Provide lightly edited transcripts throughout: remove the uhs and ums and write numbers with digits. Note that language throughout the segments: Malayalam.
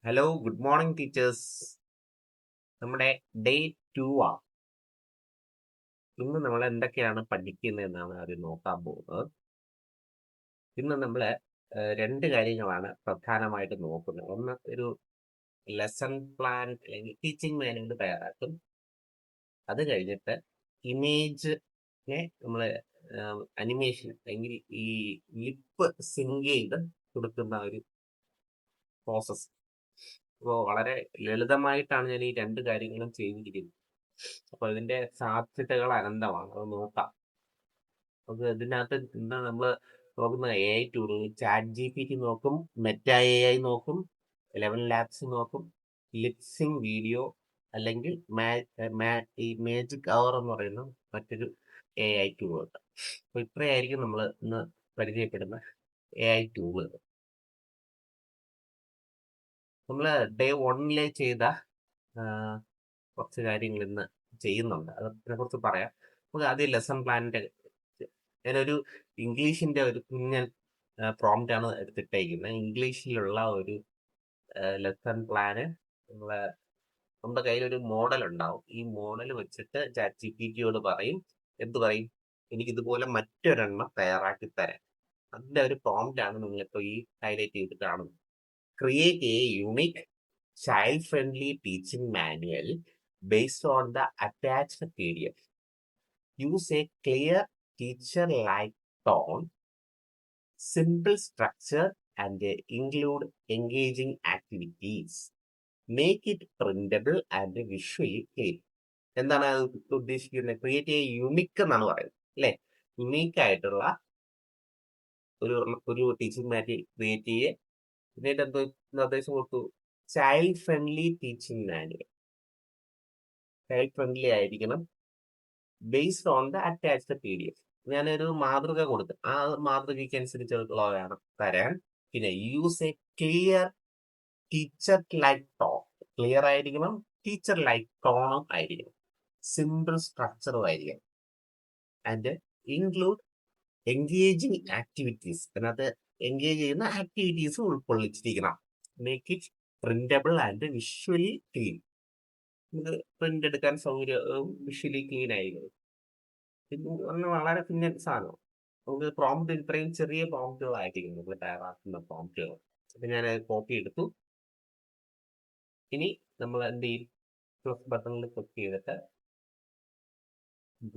Hello good morning teachers. നമ്മുടെ ഡേ 2 ആണ്. ഇന്ന് നമ്മൾ എന്തൊക്കെയാണ് പഠിക്കുന്നത് എന്നാണ് ആദ്യം നോക്കാൻ പോകുന്നത്. ഇന്ന് നമ്മൾ രണ്ട് കാര്യങ്ങളാണ് പ്രധാനമായിട്ട് നോക്കുന്നത്. ഒന്ന് ഒരു ലെസൺ പ്ലാൻ അല്ലെങ്കിൽ ടീച്ചിങ് മാനുവൽ തയ്യാറാക്കും. അത് കഴിഞ്ഞിട്ട് ഇമേജിനെ നമ്മൾ അനിമേഷൻ അല്ലെങ്കിൽ ഈ ലിപ്പ് സിങ്ക് ചെയ്ത് കൊടുക്കുന്ന ഒരു പ്രോസസ്സ്. അപ്പോൾ വളരെ ലളിതമായിട്ടാണ് ഞാൻ ഈ രണ്ട് കാര്യങ്ങളും ചെയ്തിരിക്കുന്നത്. അപ്പൊ ഇതിന്റെ സാധ്യതകൾ അനന്തമാണ്. അത് നോക്കാം. നമുക്ക് ഇതിനകത്ത് എന്താ നമ്മൾ നോക്കുന്ന AI ടൂള്, ChatGPT നോക്കും, മെറ്റ AI നോക്കും, 11 ലാബ്സ് നോക്കും, ലിപ്സിംഗ് വീഡിയോ, അല്ലെങ്കിൽ ഈ മാജിക് അവർ എന്ന് പറയുന്ന മറ്റൊരു AI ടൂളുണ്ട്. അപ്പൊ ഇത്രയായിരിക്കും നമ്മൾ ഇന്ന് പരിചയപ്പെടുന്ന AI ടൂളുകൾ. നമ്മൾ ഡേ 1 ചെയ്ത കുറച്ച് കാര്യങ്ങൾ ഇന്ന് ചെയ്യുന്നുണ്ട്. അതിനെ കുറിച്ച് പറയാം. നമുക്ക് ആദ്യം ലെസൺ പ്ലാനിന്റെ ഞാനൊരു ഇംഗ്ലീഷിന്റെ ഒരു കുഞ്ഞൻ പ്രോംപ്റ്റ് ആണ് എടുത്തിട്ടേക്കുന്നത്. ഇംഗ്ലീഷിലുള്ള ഒരു ലെസൺ പ്ലാന് നമ്മളെ നമ്മുടെ കയ്യിലൊരു മോഡൽ ഉണ്ടാവും. ഈ മോഡൽ വെച്ചിട്ട് ChatGPT പറയും. എന്ത് പറയും? എനിക്ക് ഇതുപോലെ മറ്റൊരെണ്ണം തയ്യാറാക്കി തരാം. അതിന്റെ ഒരു പ്രോംപ്റ്റ് ആണ് നിങ്ങളിപ്പോ ഈ ഹൈലൈറ്റ് ചെയ്ത് കാണുന്നത്. Create a unique child friendly teaching manual based on the attached PDF. Use a clear teacher-like tone, simple structure, and include engaging activities. Make it printable and visually clear. എന്താണ് ഉദ്ദേശിക്കുന്നത്? ക്രിയേറ്റ് എ യുണിക് എന്നാണ് പറയുന്നത്, അല്ലെ? യുണീക്ക് ആയിട്ടുള്ള ഒരു ഒരു ടീച്ചിങ് മാനുവൽ ക്രിയേറ്റ് ചെയ്യുക. എന്നിട്ട് എന്തോ നിർദ്ദേശം കൊടുത്തു? Child friendly teaching manual. Child friendly ആയിരിക്കണം. Based on the attached PDF. ഞാനൊരു മാതൃക കൊടുത്ത് ആ മാതൃകയ്ക്ക് അനുസരിച്ചുള്ളതാണ് തരാൻ. പിന്നെ use a clear teacher like tone. Clear ആയിരിക്കണം, ടീച്ചർ ലൈക്ക് ടോണും ആയിരിക്കണം, സിമ്പിൾ സ്ട്രക്ചറും ആയിരിക്കണം. And include engaging activities. അതിനകത്ത് എൻഗേജ് ചെയ്യുന്ന ആക്ടിവിറ്റീസ് ഉൾക്കൊള്ളിച്ചിരിക്കണം. Make it printable and visually clean. ഇത് പ്രിന്റ് എടുക്കാൻ സൗകര്യം, വിഷ്വലി ക്ലീൻ ആയിരിക്കും. പിന്നെ വളരെ കുഞ്ഞൻ സാധനം. നമുക്ക് പ്രോംപ്റ്റ് ഇത്രയും ചെറിയ പ്രോംപ്റ്റുകളായിരിക്കും നമുക്ക് തയ്യാറാക്കുന്ന പ്രോംപ്റ്റുകൾ. അപ്പൊ ഞാൻ കോപ്പി എടുത്തു. ഇനി നമ്മൾ എന്ത് ചെയ്യും? പ്ലസ് ബട്ടണിൽ ക്ലിക്ക് ചെയ്തിട്ട്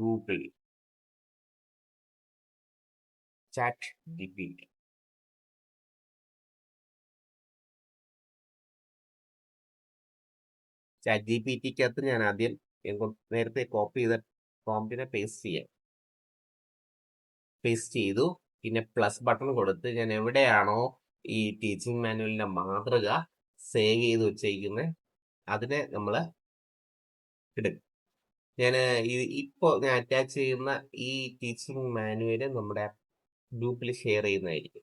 ഗൂഗിൾ ChatGPT. ChatGPTക്കകത്ത് ഞാൻ ആദ്യം നേരത്തെ കോപ്പി ചെയ്ത പ്രോംപ്റ്റിനെ പേസ്റ്റ് ചെയ്തു. പിന്നെ പ്ലസ് ബട്ടൺ കൊടുത്ത് ഞാൻ എവിടെയാണോ ഈ ടീച്ചിങ് മാനുവലിന്റെ മാതൃക സേവ് ചെയ്ത് വെച്ചേക്കുന്നത് അതിനെ നമ്മൾ എടുക്കും. ഞാൻ ഇപ്പോൾ ഞാൻ അറ്റാച്ച് ചെയ്യുന്ന ഈ ടീച്ചിങ് മാനുവല് നമ്മുടെ ഗ്രൂപ്പിൽ ഷെയർ ചെയ്യുന്നതായിരിക്കും.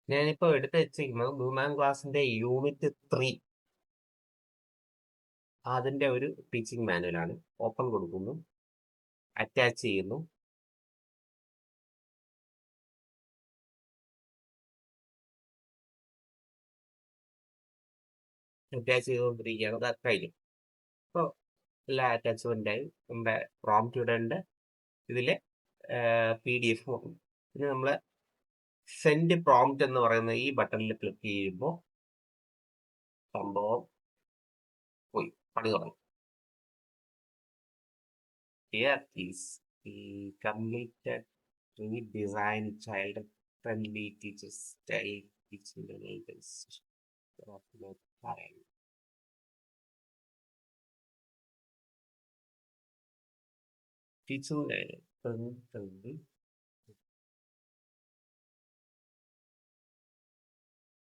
ഞാനിപ്പോ എടുത്ത് വെച്ചിരിക്കുന്നത് 3ാം ക്ലാസ്സിന്റെ യൂണിറ്റ് 3 അതിന്റെ ഒരു ടീച്ചിങ് മാനുവലാണ്. ഓപ്പൺ കൊടുക്കുന്നു, അറ്റാച്ച് ചെയ്യുന്നു. അറ്റാച്ച് ചെയ്തുകൊണ്ടിരിക്കുകയാണ്. അത് കഴിഞ്ഞു. അപ്പോൾ എല്ലാ അറ്റാച്ച്മെന്റായി. നമ്മുടെ പ്രോംപ്റ്റ് ഇവിടെ ഉണ്ട്. ഇതിലെ PDF നോക്കും. പിന്നെ നമ്മൾ സെൻഡ് പ്രോംപ്റ്റ് എന്ന് പറയുന്ന ഈ ബട്ടണിൽ ക്ലിക്ക് ചെയ്യുമ്പോൾ സംഭവം പോയി, പണി തുടങ്ങി. Here is the completed redesign child-friendly teacher style teaching manuals. Teaching manual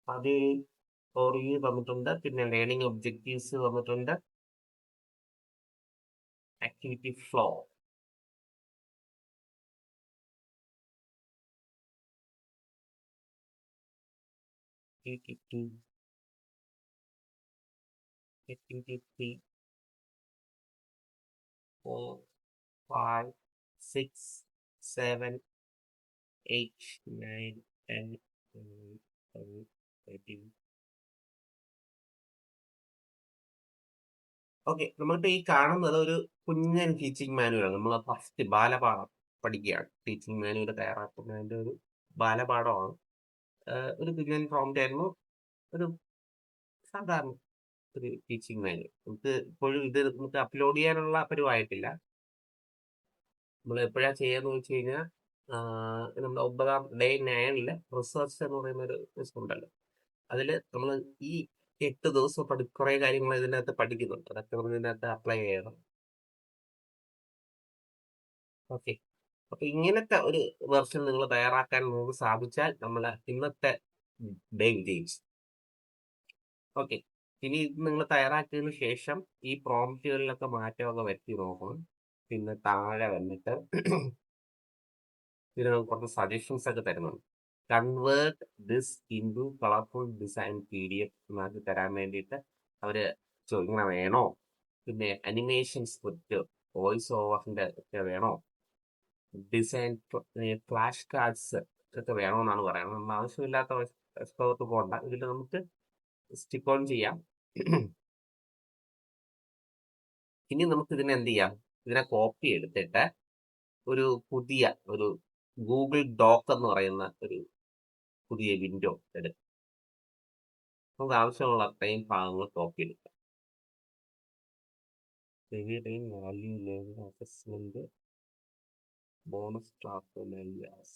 അത് ഓറിയൽ വന്നിട്ടുണ്ട്. പിന്നെ ലേണിംഗ് ഒബ്ജക്റ്റീവ്സ് വന്നിട്ടുണ്ട്. Activity flow, Three, 4, 5, 6, 7, 8, 9, 10, 11, 12, 13. ഓക്കെ, നമ്മളിപ്പോ ഈ കാണുന്നത് ഒരു കുഞ്ഞൻ ടീച്ചിങ് മാനുവലാണ്. നമ്മൾ ഫസ്റ്റ് ബാലപാഠം പഠിക്കുകയാണ്. ടീച്ചിങ് മാനുവൽ തയ്യാറാക്കുന്നതിന്റെ ഒരു ബാലപാഠമാണ്. ഒരു കുഞ്ഞൻ പ്രോംപ്റ്റ് ആയിരുന്നു. ഒരു സാധാരണ ഒരു ടീച്ചിങ് മാനുവൽ. നമുക്ക് ഇപ്പോഴും ഇത് നമുക്ക് അപ്ലോഡ് ചെയ്യാനുള്ള പരിവായിട്ടില്ല. നമ്മൾ എപ്പോഴാ ചെയ്യാന്ന് വെച്ച് കഴിഞ്ഞാൽ നമ്മുടെ 9ാം ഡേ 9 റിസർച്ച് എന്ന് പറയുന്ന ഒരു ദിവസം ഉണ്ടല്ലോ. അതിൽ നമ്മൾ ഈ 8 ദിവസം കുറെ കാര്യങ്ങൾ ഇതിനകത്ത് പഠിക്കുന്നുണ്ട്. അതൊക്കെ നമ്മൾ ഇതിനകത്ത് അപ്ലൈ ചെയ്യണം. ഓക്കെ, അപ്പൊ ഇങ്ങനത്തെ ഒരു വെർഷൻ നിങ്ങൾ തയ്യാറാക്കാൻ നമുക്ക് സാധിച്ചാൽ നമ്മൾ ഇന്നത്തെ ഡേ വിജയിച്ചു. ഓക്കെ, ഇനി ഇത് നിങ്ങൾ തയ്യാറാക്കിയതിനു ശേഷം ഈ പ്രോംപ്റ്റുകളിലൊക്കെ മാറ്റമൊക്കെ വരുത്തി നോക്കണം. പിന്നെ താഴെ വന്നിട്ട് ഇതിന് നമുക്ക് കുറച്ച് സജഷൻസ് ഒക്കെ തരുന്നുണ്ട്. Convert this into colourful design PDF എന്നൊക്കെ തരാൻ വേണ്ടിയിട്ട് അവര് ഇങ്ങനെ വേണോ, പിന്നെ അനിമേഷൻ സ്ക്രിപ്റ്റ്, വോയിസ് ഓവറിന്റെ ഒക്കെ വേണോ, ഡിസൈൻ ഫ്ലാഷ് കാർഡ്സ് ഒക്കെ വേണമെന്നാണ് പറയുന്നത്. നമ്മൾ ആവശ്യമില്ലാത്ത എക്സ്പ്ലോർട്ട് പോകണ്ട. ഇതിൽ നമുക്ക് സ്റ്റിക്ക് ഓൺ ചെയ്യാം. ഇനി നമുക്ക് ഇതിനെ എന്ത് ചെയ്യാം, ഇതിനെ കോപ്പി എടുത്തിട്ട് ഒരു പുതിയ ഒരു ഗൂഗിൾ ഡോക്ക് എന്ന് പറയുന്ന ഒരു പുതിയ വിൻഡോ എടുക്കും. നമുക്ക് ആവശ്യമുള്ള അത്രയും ഭാഗങ്ങൾ കോപ്പി എടുക്കാം. Assessment, bonus class,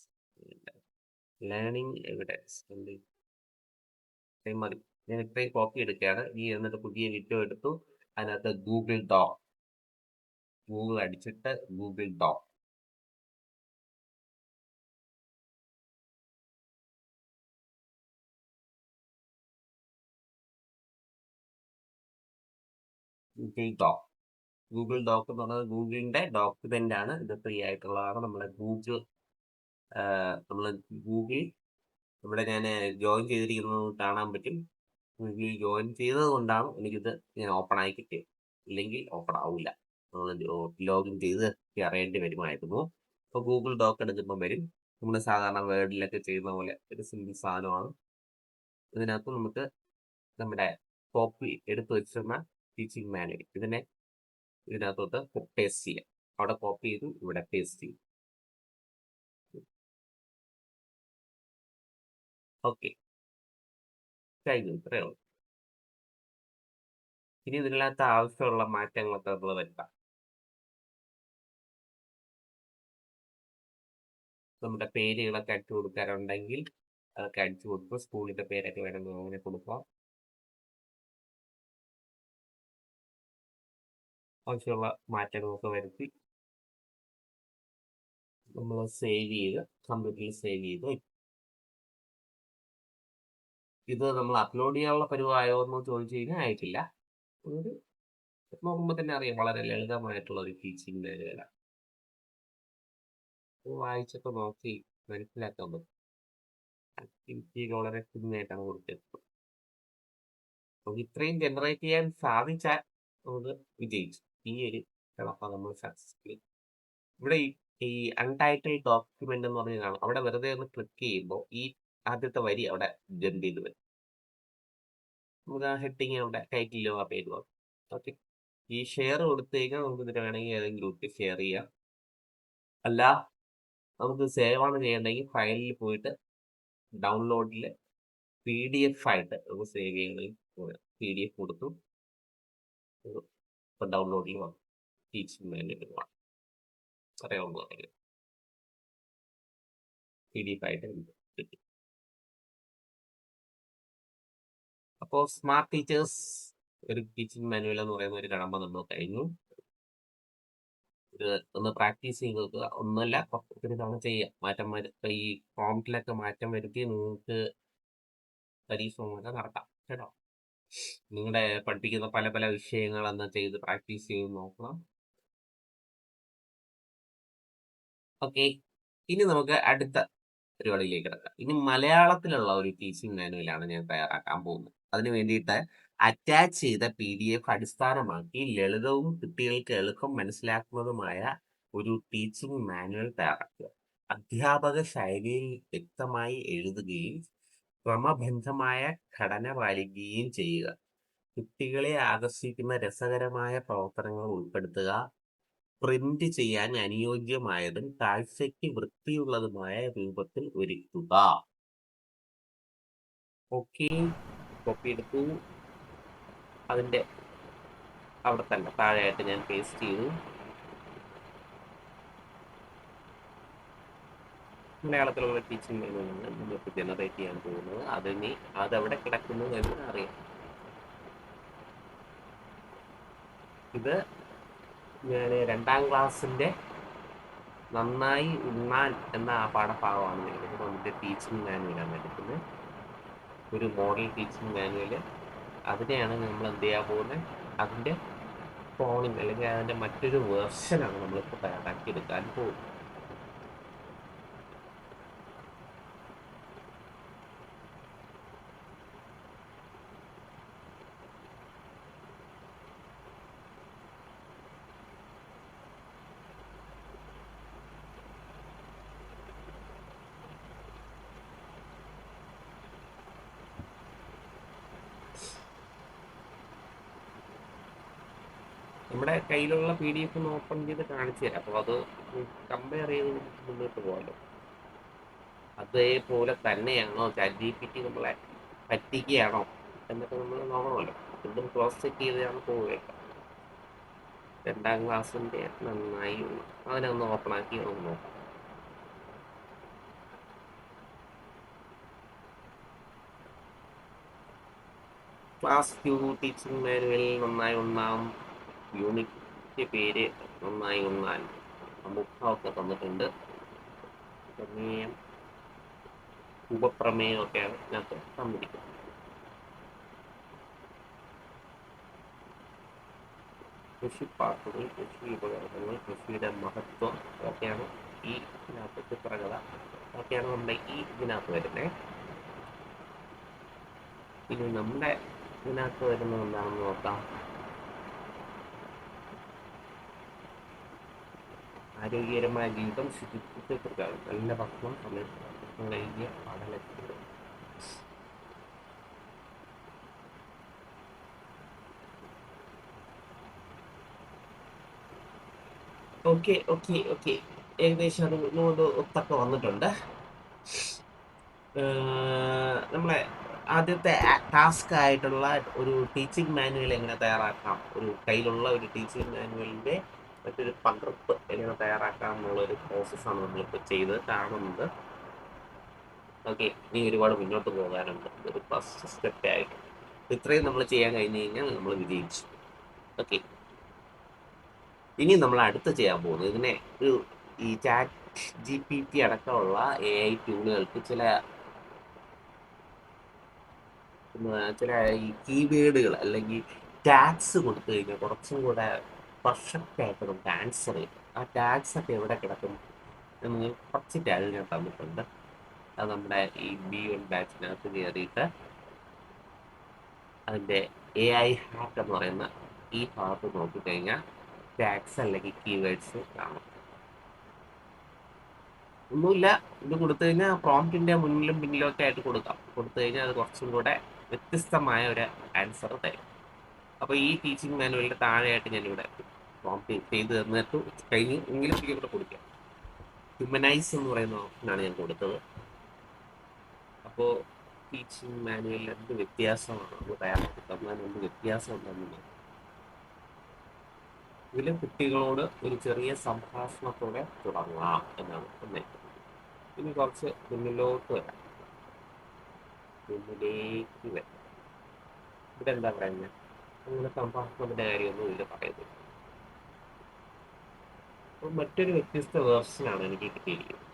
learning evidence മതി. ഞാൻ ഇത്രയും കോപ്പി എടുക്കുകയാണ്. ഈ എന്നിട്ട് പുതിയ വിൻഡോ എടുത്തു. അതിനകത്ത് ഗൂഗിൾ അടിച്ചിട്ട് ഗൂഗിൾ ഡോക്ക് ഗൂഗിൾ ഡോക്ക് എന്ന് പറയുന്നത് ഗൂഗിളിന്റെ ഡോക്യുമെന്റ് ആണ്. ഇത് ഫ്രീ ആയിട്ടുള്ളതാണ്. നമ്മള് ഗൂഗിൾ ഇവിടെ ഞാൻ ജോയിൻ ചെയ്തിരിക്കുന്നത് കാണാൻ പറ്റും. ഗൂഗിൾ ജോയിൻ ചെയ്തത് കൊണ്ടാണ് എനിക്കിത് ഞാൻ ഓപ്പൺ ആയി കിട്ടിയത്. ഇല്ലെങ്കിൽ ഓപ്പൺ ആവില്ല. നമ്മൾ ലോഗിൻ ചെയ്ത് അറിയേണ്ടി വരുമായിരുന്നു. അപ്പോൾ ഗൂഗിൾ ഡോക്ക് എടുക്കുമ്പോൾ വരും. നമ്മൾ സാധാരണ വേർഡിലൊക്കെ ചെയ്യുന്ന പോലെ ഒരു സിമ്പിൾ സാധനമാണ്. ഇതിനകത്ത് നമുക്ക് നമ്മുടെ കോപ്പി എടുത്തു വെച്ചിരുന്ന ടീച്ചിങ് മാനുവൽ ഇതിനകത്തോട്ട് പേസ്റ്റ് ചെയ്യാം. അവിടെ കോപ്പി ചെയ്തു, ഇവിടെ പേസ്റ്റ് ചെയ്യും. ഓക്കെ, കഴിഞ്ഞു. ഇത്രയേ ഉള്ളൂ. ഇനി ഇതിനകത്ത് ആവശ്യമുള്ള മാറ്റങ്ങളൊക്കെ നമ്മൾ വരുത്താം. നമ്മുടെ പേരുകളൊക്കെ അടിച്ചു കൊടുക്കാറുണ്ടെങ്കിൽ അതൊക്കെ അടിച്ചു കൊടുക്കും. സ്കൂളിന്റെ പേരൊക്കെ വേണമെങ്കിൽ അങ്ങനെ കൊടുക്കാം. ആവശ്യമുള്ള മാറ്റങ്ങളൊക്കെ വരുത്തി നമ്മൾ സേവ് ചെയ്ത് കമ്പ്യൂട്ടറിൽ സേവ് ചെയ്ത്. ഇത് നമ്മൾ അപ്ലോഡ് ചെയ്യാനുള്ള പരിവായോ എന്ന് ചോദിച്ചു കഴിഞ്ഞാൽ ആയിട്ടില്ല. ഒരു നോക്കുമ്പോൾ തന്നെ അറിയാം, വളരെ ലളിതമായിട്ടുള്ള ഒരു ടീച്ചിങ് മേഖല. വായിച്ചൊക്കെ നോക്കി മനസ്സിലാക്കാൻ പറ്റും. ആക്ടിവിറ്റിയൊക്കെ വളരെ കുഞ്ഞായിട്ടാണ് കൊടുത്തിട്ടുള്ളത്. നമുക്ക് ഇത്രയും ജനറേറ്റ് ചെയ്യാൻ സാധിച്ചാൽ നമുക്ക് വിജയിച്ചു. ഈ ഒരു കിടപ്പ നമ്മൾ സക്സസ്ഫുള്ളി. ഇവിടെ ഈ അൺടൈറ്റിൽഡ് ഡോക്യുമെന്റ് എന്ന് പറഞ്ഞ് കാണാം. അവിടെ വെറുതെ ഒന്ന് ക്ലിക്ക് ചെയ്യുമ്പോൾ ഈ ആദ്യത്തെ വരി അവിടെ ജമ്പ് ചെയ്ത് വരും. നമുക്ക് ആ ഹെഡിങ് അവിടെ ടൈറ്റിലോ ആ പേരോ. ഓക്കെ, ഈ ഷെയർ കൊടുത്തു കഴിഞ്ഞാൽ നമുക്ക് ഇതിന് വേണമെങ്കിൽ ഏതെങ്കിലും ഗ്രൂപ്പിൽ ഷെയർ ചെയ്യാം. അല്ല, നമുക്ക് സേവ് ആണ് ചെയ്യണമെങ്കിൽ ഫയലിൽ പോയിട്ട് ഡൗൺലോഡിൽ PDF ആയിട്ട് നമുക്ക് സേവ് ചെയ്യണമെങ്കിൽ PDF കൊടുത്തു ഇപ്പൊ ഡൗൺലോഡിൽ വന്നു. ടീച്ചിങ് മാനുവൽ അറിയാവുന്ന PDF ആയിട്ട് കിട്ടി. അപ്പോൾ സ്മാർട്ട് ടീച്ചേഴ്സ് ഒരു ടീച്ചിങ് മാനുവൽ എന്ന് പറയുന്ന ഒരു കടമ്പ നമ്മൾ കഴിഞ്ഞു. ഇത് ഒന്ന് പ്രാക്ടീസ് ചെയ്ത് നോക്കുക. ഒന്നല്ല, ഒത്തിരി തവണ ചെയ്യുക. ഈ പ്രോംപ്റ്റിലൊക്കെ മാറ്റം വരുത്തി നിങ്ങൾക്ക് പരീക്ഷണങ്ങളൊക്കെ നടത്താം കേട്ടോ. നിങ്ങളുടെ പഠിപ്പിക്കുന്ന പല പല വിഷയങ്ങൾ അന്ന് ചെയ്ത് പ്രാക്ടീസ് ചെയ്ത് നോക്കണം. ഓക്കെ, ഇനി നമുക്ക് അടുത്ത പരിപാടിയിലേക്ക് കിടക്കാം. ഇനി മലയാളത്തിലുള്ള ഒരു ടീച്ചിങ് മാനുവലാണ് ഞാൻ തയ്യാറാക്കാൻ പോകുന്നത്. അതിന് വേണ്ടിയിട്ട് അറ്റാച്ച് ചെയ്ത PDF അടിസ്ഥാനമാക്കി ലളിതവും കുട്ടികൾക്ക് എളുപ്പം മനസ്സിലാക്കുന്നതുമായ ഒരു ടീച്ചിങ് മാനുവൽ തയ്യാറാക്കുക. അധ്യാപക ശൈലിയിൽ വ്യക്തമായി എഴുതുകയും ക്രമബദ്ധമായ ഘടന പാലിക്കുകയും ചെയ്യുക. കുട്ടികളെ ആകർഷിക്കുന്ന രസകരമായ പ്രവർത്തനങ്ങൾ ഉൾപ്പെടുത്തുക. പ്രിന്റ് ചെയ്യാൻ അനുയോജ്യമായതും കാഴ്ചയ്ക്ക് വൃത്തിയുള്ളതുമായ രൂപത്തിൽ ഒരുക്കുക. ഓക്കെ, കോപ്പി എടുത്തു. അതിൻ്റെ അവിടെ തന്നെ താഴെയായിട്ട് ഞാൻ പേസ്റ്റ് ചെയ്തു. മലയാളത്തിലുള്ള ടീച്ചിങ് മാനുവലാണ് നമ്മൾക്ക് ജനറേറ്റ് ചെയ്യാൻ പോകുന്നത്. അതവിടെ കിടക്കുന്നു എന്ന് അറിയാം. ഇത് ഞാൻ 2ാം ക്ലാസ്സിൻ്റെ നന്നായി ഉണ്ണാൻ എന്ന ആ പാഠഭാഗമാണ് എടുക്കുന്നത്. നമ്മുടെ ടീച്ചിങ് മാനുവലാണ് എടുക്കുന്നത്, ഒരു മോഡൽ ടീച്ചിങ് മാനുവൽ. അതിനെയാണ് നമ്മൾ എന്ത് ചെയ്യാൻ പോകുന്നത്, അതിൻ്റെ ഫോണിങ് അല്ലെങ്കിൽ അതിൻ്റെ മറ്റൊരു വേർഷനാണ് നമ്മളിപ്പോൾ തയ്യാറാക്കി എടുക്കാൻ പോകുന്നത്. നമ്മുടെ കയ്യിലുള്ള PDF ഒന്ന് ഓപ്പൺ ചെയ്ത് കാണിച്ചു തരാം. അപ്പോൾ അത് കമ്പയർ ചെയ്ത് മുന്നോട്ട് പോകാമല്ലോ. അതേപോലെ തന്നെയാണോ ChatGPT നമ്മളെ പറ്റിക്കുകയാണോ എന്നൊക്കെ നമ്മൾ നോക്കണമല്ലോ. രണ്ടും ക്രോസ് ചെക്ക് ചെയ്താണ് പോവുകയൊക്കെ. 2ാം ക്ലാസ്സിൻ്റെ നന്നായി അതിനെ ഒന്ന് ഓപ്പൺ ആക്കി ഒന്ന് നോക്കാം. ക്ലാസ് 2 ടീച്ചിങ് മാനുവൽ നന്നായി ഉണ്ണാം. യൂണിറ്റ് പേര് നന്നായി ഉണ്ണാൻ. മുഖമൊക്കെ തന്നിട്ടുണ്ട്. പ്രമേയം, ഉപപ്രമേയമൊക്കെയാണ് ഇതിനകത്ത് തന്നിരിക്കുന്നത്. കൃഷിപ്പാട്ടുകൾ, കൃഷി ഉപകരണങ്ങൾ, കൃഷിയുടെ മഹത്വം ഒക്കെയാണ് ഈ ഇതിനകത്ത് ചിത്രകഥ ഒക്കെയാണ് നമ്മുടെ ഈ ഇതിനകത്ത് വരുന്നത്. ഇനി നമ്മുടെ ഇതിനകത്ത് വരുന്നത് എന്താണെന്ന് നോക്കാം. ആരോഗ്യകരമായ ജീവിതം, ശുചിത്വത്തെക്കുറിച്ചാണ്. നല്ല ഭക്ഷണം, സമയത്ത് നൽകിയ പഠനത്തിൽ. ഓക്കെ ഓക്കെ ഓക്കെ ഏകദേശം അതിനോട് ഒത്തൊക്കെ വന്നിട്ടുണ്ട്. നമ്മളെ ആദ്യത്തെ ടാസ്ക് ആയിട്ടുള്ള ഒരു ടീച്ചിങ് മാനുവൽ എങ്ങനെ തയ്യാറാക്കാം, ഒരു കയ്യിലുള്ള ഒരു ടീച്ചിങ് മാനുവലിൻ്റെ മറ്റൊരു പകർപ്പ് എങ്ങനെ തയ്യാറാക്കാം എന്നുള്ളൊരു പ്രോസസ്സാണ് നമ്മളിപ്പോൾ ചെയ്ത് കാണുന്നത്. ഓക്കെ, ഇനി ഒരുപാട് മുന്നോട്ട് പോകാനുണ്ട്. ഒരു ഫസ്റ്റ് സ്റ്റെപ്പ് ആയിട്ട് ഇത്രയും നമ്മൾ ചെയ്യാൻ കഴിഞ്ഞ് കഴിഞ്ഞാൽ നമ്മൾ വിജയിച്ചു. ഓക്കെ, ഇനി നമ്മൾ അടുത്ത് ചെയ്യാൻ പോകുന്നത് ഇതിനെ ഒരു ഈ ChatGPT അടക്കമുള്ള AI ടൂളുകൾക്ക് ചില ഈ കീവേഡുകൾ അല്ലെങ്കിൽ ടാഗ്സ് കൊടുത്തു കഴിഞ്ഞാൽ കുറച്ചും കൂടെ പെർഫെക്റ്റ് ആയിട്ട് നമുക്ക് ആൻസർ ചെയ്യും. ആ ടാഗ്സ് ഒക്കെ എവിടെ കിടക്കും എന്ന് കുറച്ച് ടാഗ് ഞാൻ തന്നിട്ടുണ്ട്. അത് നമ്മുടെ ഈ B1 ബാച്ചിനകത്ത് കയറിയിട്ട് അതിൻ്റെ AI ഹാക്ക് എന്ന് പറയുന്ന ഈ ഭാഗത്ത് നോക്കിക്കഴിഞ്ഞാൽ ടാഗ്സ് അല്ലെങ്കിൽ കീവേഡ്സ് കാണും. ഒന്നുമില്ല, ഇത് കൊടുത്തു കഴിഞ്ഞാൽ പ്രോംപ്റ്റിൻ്റെ മുന്നിലും പിന്നിലും ഒക്കെ ആയിട്ട് കൊടുത്തു കഴിഞ്ഞാൽ അത് കുറച്ചും കൂടെ വ്യത്യസ്തമായ ഒരു ആൻസർ തരും. അപ്പോൾ ഈ ടീച്ചിങ് മാനുവലിൻ്റെ താഴെയായിട്ട് ഞാനിവിടെ പ്രോംപ്റ്റ് ചെയ്ത് തന്നിട്ട് കഴിഞ്ഞ് ഇംഗ്ലീഷ് ഇവിടെ കൊടുക്കാം. ഹ്യൂമനൈസ് എന്ന് പറയുന്ന ഓപ്ഷനാണ് ഞാൻ കൊടുത്തത്. അപ്പോൾ ടീച്ചിങ് മാനുവലിൽ എന്ത് വ്യത്യാസമാണ് നമ്മൾ തയ്യാറാക്കി തന്നാൽ എന്ത് വ്യത്യാസം ഉണ്ടെന്ന് ഇതിൽ കുട്ടികളോട് ഒരു ചെറിയ സംഭാഷണത്തോടെ തുടങ്ങാം എന്നാണ് പറഞ്ഞത്. ഇനി കുറച്ച് മുന്നിലേക്ക് വരാം. ഇവിടെ എന്താ പറയുന്നത്, അങ്ങനെ സംഭാഷണത്തിൻ്റെ കാര്യമൊന്നും ഇതിൽ പറയുന്നത്. അപ്പോൾ മറ്റൊരു വ്യത്യസ്ത വേർഷനാണ് എനിക്ക് കിട്ടിയിരിക്കുന്നത്.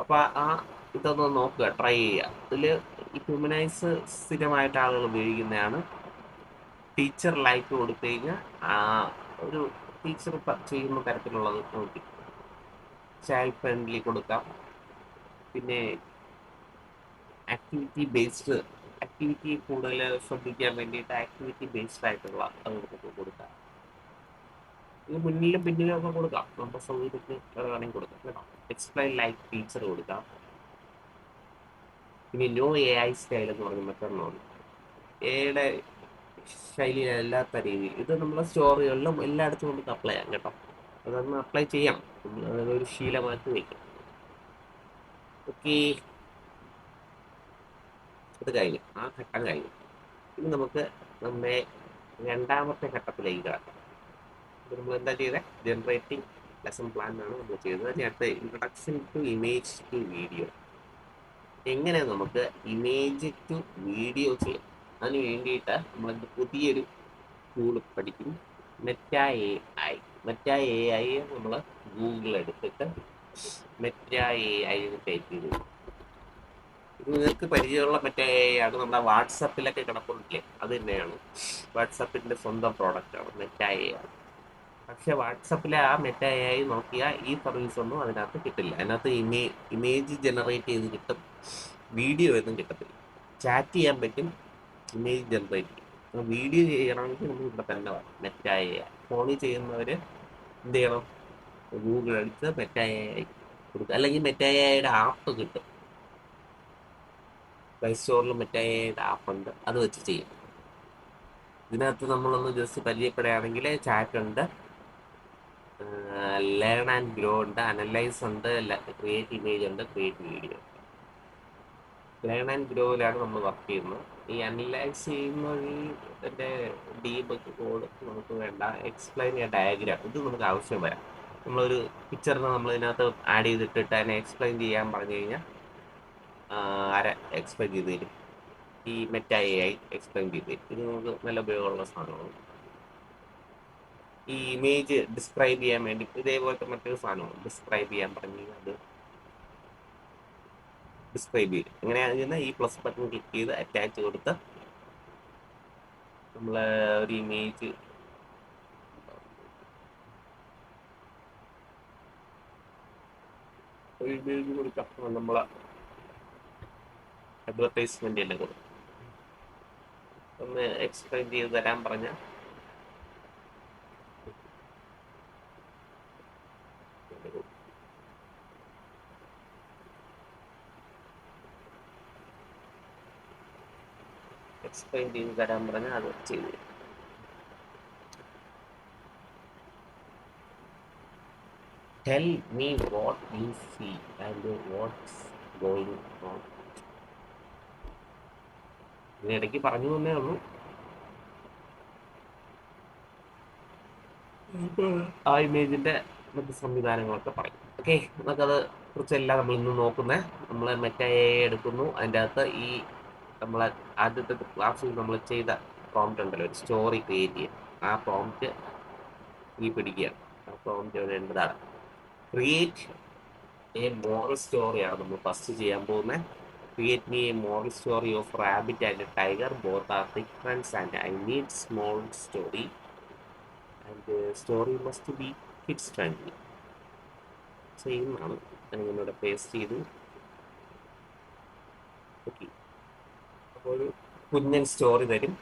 അപ്പോൾ ഇതൊന്ന് നോക്കുക, ട്രൈ ചെയ്യുക. ഇതിൽ ഈ ഹ്യൂമനൈസ് സ്ഥിരമായിട്ട് ആളുകൾ ഉപയോഗിക്കുന്നതാണ്. ടീച്ചർ ലൈക്ക് കൊടുത്തു കഴിഞ്ഞാൽ ഒരു ടീച്ചർ ചെയ്യുന്ന തരത്തിലുള്ളത് നോക്കി ചൈൽഡ് ഫ്രണ്ട്ലി കൊടുക്കാം. പിന്നെ ആക്ടിവിറ്റി കൂടുതൽ ശ്രദ്ധിക്കാൻ വേണ്ടിയിട്ട് ആക്ടിവിറ്റി ബേസ്ഡ് ആയിട്ടുള്ള അത് നമുക്ക് കൊടുക്കാം. ഇത് മുന്നിലും പിന്നിലും ഒക്കെ കൊടുക്കാം, നമ്മുടെ സൗകര്യത്തിന് വേണമെങ്കിൽ കൊടുക്കാം കേട്ടോ. എക്സ്പ്ലെയിൻ ലൈക്ക് ടീച്ചർ കൊടുക്കാം. ഇനി നോ എ ഐ സ്റ്റൈൽ എന്ന് പറഞ്ഞ മെത്തേഡിനുണ്ട്. എയുടെ ശൈലിയിലല്ലാത്ത രീതിയിൽ ഇത് നമ്മളെ സ്റ്റോറികളിലും എല്ലായിടത്തും നമുക്ക് അപ്ലൈ ചെയ്യാം കേട്ടോ. അതൊന്ന് അപ്ലൈ ചെയ്യാം, അതൊരു ശീലമാക്കി വയ്ക്കാം. ഓക്കെ, അത് കഴിഞ്ഞു, ആ ഘട്ടം കഴിഞ്ഞു. ഇനി നമുക്ക് നമ്മുടെ രണ്ടാമത്തെ ഘട്ടത്തിലേക്ക് കിടക്കാം. നമ്മൾ എന്താ ചെയ്തത്? ജനറേറ്റിംഗ് ലെസൺ പ്ലാൻ ആണ് നമ്മൾ ചെയ്തത്. അതിനകത്ത് introduction to image to video. എങ്ങനെ നമുക്ക് ഇമേജ് ടു വീഡിയോ ചെയ്യാം? അതിന് വേണ്ടിയിട്ട് നമ്മൾ പുതിയൊരു ടൂൾ പഠിക്കും, Meta A I. Meta A I നമ്മൾ ഗൂഗിൾ എടുത്തിട്ട് മെറ്റ എ ഐ ടൈപ്പ് ചെയ്തു. ഇത് നിങ്ങൾക്ക് പരിചയമുള്ള മെറ്റ എ ഐ ആണ്, നമ്മുടെ വാട്സപ്പിലൊക്കെ കിടപ്പുണ്ടില്ലേ, അത് തന്നെയാണ്. വാട്സപ്പിൻ്റെ സ്വന്തം പ്രോഡക്റ്റാണ് മെറ്റ എ ഐ. പക്ഷെ വാട്സപ്പിലെ ആ മെറ്റ എ ഐ നോക്കിയാൽ ഈ സർവീസ് ഒന്നും അതിനകത്ത് കിട്ടില്ല. അതിനകത്ത് ഇമേജ് ജനറേറ്റ് ചെയ്ത് കിട്ടും, വീഡിയോ ഒന്നും കിട്ടത്തില്ല. ചാറ്റ് ചെയ്യാൻ പറ്റും, ഇമേജ് ജനറേറ്റ് ചെയ്യും. വീഡിയോ ചെയ്യണമെങ്കിൽ നമ്മൾ ഇവിടെ തന്നെ വേണം മെറ്റ എ ഐ. ഫോണിൽ ചെയ്യുന്നവർ എന്ത് ചെയ്യണം? ഗൂഗിൾ അടിച്ച് മെറ്റ എ ഐ കൊടുക്കുക, അല്ലെങ്കിൽ മെറ്റ എ ഐയുടെ ആപ്പ് കിട്ടും. പ്ലേ സ്റ്റോറിൽ മെറ്റ എ ഐയുടെ ആപ്പ് ഉണ്ട്, അത് വെച്ച് ചെയ്യും. ഇതിനകത്ത് നമ്മളൊന്ന് ജസ്റ്റ് പരിചയപ്പെടുകയാണെങ്കിൽ ചാറ്റ് ഉണ്ട്, ലേൺ ആൻഡ് ഗ്രോ ഉണ്ട്, അനലൈസ് ഉണ്ട്, ക്രിയേറ്റ് ഇമേജ് ഉണ്ട്, ക്രിയേറ്റ് വീഡിയോ. ലേൺ ആൻഡ് ഗ്രോയിലാണ് നമ്മൾ വർക്ക് ചെയ്യുന്നത്. ഈ അനലൈസ് ചെയ്യുന്ന ഇതിൻ്റെ ഡീബഗ് കോഡ് നമുക്ക് വേണ്ട. എക്സ്പ്ലെയിൻ ചെയ്യാൻ ഡയഗ്രാം, ഇത് നമുക്ക് ആവശ്യം വരാം. നമ്മളൊരു പിക്ചറിന് നമ്മൾ ഇതിനകത്ത് ആഡ് ചെയ്തിട്ടിട്ട് അതിനെ എക്സ്പ്ലെയിൻ ചെയ്യാൻ പറഞ്ഞു കഴിഞ്ഞാൽ ആരെ എക്സ്പ്ലെയിൻ ചെയ്ത് തരും? ഈ മെറ്റ എ ഐ എക്സ്പ്ലെയിൻ ചെയ്ത് തരും. ഇത് നമുക്ക് നല്ല ഉപയോഗമുള്ള സാധനമാണ്. ഈ ഇമേജ് ഡിസ്ക്രൈബ് ചെയ്യാൻ വേണ്ടി ഇതേപോലത്തെ മറ്റൊരു സാധനമാണ്, ഡിസ്ക്രൈബ് ചെയ്യാൻ പറഞ്ഞു കഴിഞ്ഞാൽ അത് ഡിസ്ക്രൈബ് ചെയ്യും. എങ്ങനെയാണെന്ന് ഈ പ്ലസ് ബട്ടൺ ക്ലിക്ക് ചെയ്ത് അറ്റാച്ച് കൊടുത്ത് നമ്മൾ ഒരു ഇമേജ് കൊടുക്കാം. നമ്മളെ അഡ്വർടൈസ്മെന്റ് തന്നെ കൊടുക്കും. ഒന്ന് എക്സ്പ്ലെയിൻ ചെയ്ത് തരാൻ പറഞ്ഞാൽ എക്സ്പ്ലെയിൻ ചെയ്ത് തരാൻ പറഞ്ഞാൽ അത് ചെയ്തു. Tell me what you see and what's going on. ഇതിനിടയ്ക്ക് പറഞ്ഞു തന്നേ ഉള്ളൂ. ആ ഇമേജിന്റെ മറ്റ് സംവിധാനങ്ങളൊക്കെ പറയും. ഓക്കെ, നമുക്കത് കുറിച്ചെല്ലാം നമ്മൾ ഇന്ന് നോക്കുന്നത്. നമ്മൾ മെറ്റ എ ഐ എടുക്കുന്നു, അതിൻ്റെ അകത്ത് ഈ നമ്മളെ ആദ്യത്തെ ക്ലാസ്സിൽ നമ്മൾ ചെയ്ത പ്രോംപ്റ്റ് ഉണ്ടല്ലോ, ഒരു സ്റ്റോറി ക്രിയേറ്റ് ചെയ്യുക. ആ പ്രോംപ്റ്റ് ഈ പിടിക്കുകയാണ്. ആ പ്രോംപ്റ്റ് എഴുതേണ്ടതാണ്. ക്രിയേറ്റ് എ മോറൽ സ്റ്റോറിയാണ് നമ്മൾ ഫസ്റ്റ് ചെയ്യാൻ പോകുന്നത്. Create me a moral story of rabbit and tiger, both are big friends and I need small story and story must be kids friendly. ചെയ്യുന്നതാണ് ഞാനിവിടെ പേസ്റ്റ് ചെയ്തു. ഓക്കെ, അപ്പോൾ ഒരു കുഞ്ഞൻ സ്റ്റോറി തരും.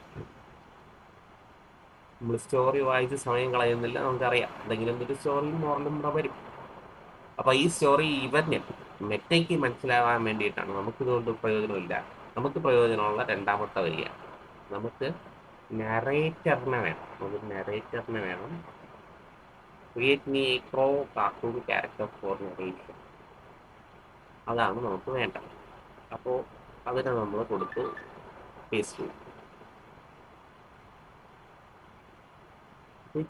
നമ്മൾ സ്റ്റോറി വായിച്ച് സമയം കളയുന്നില്ല, നമുക്കറിയാം എന്തെങ്കിലും ഒരു സ്റ്റോറിയും മോറലും കൂടെ വരും. അപ്പോൾ ഈ സ്റ്റോറി ഇവന് മെറ്റയ്ക്ക് മനസ്സിലാവാൻ വേണ്ടിയിട്ടാണ്. നമുക്കിതുകൊണ്ട് പ്രയോജനമില്ല. നമുക്ക് പ്രയോജനമുള്ള രണ്ടാമത്തെ വരികയാണ്. നമുക്ക് നറേറ്ററിനെ വേണം. Create me a pro cartoon character for narration, അതാണ് നമുക്ക് വേണ്ടത്. അപ്പോൾ അതിനെ നമ്മൾ കൊടുത്ത് പേസ്റ്റ് ചെയ്യും.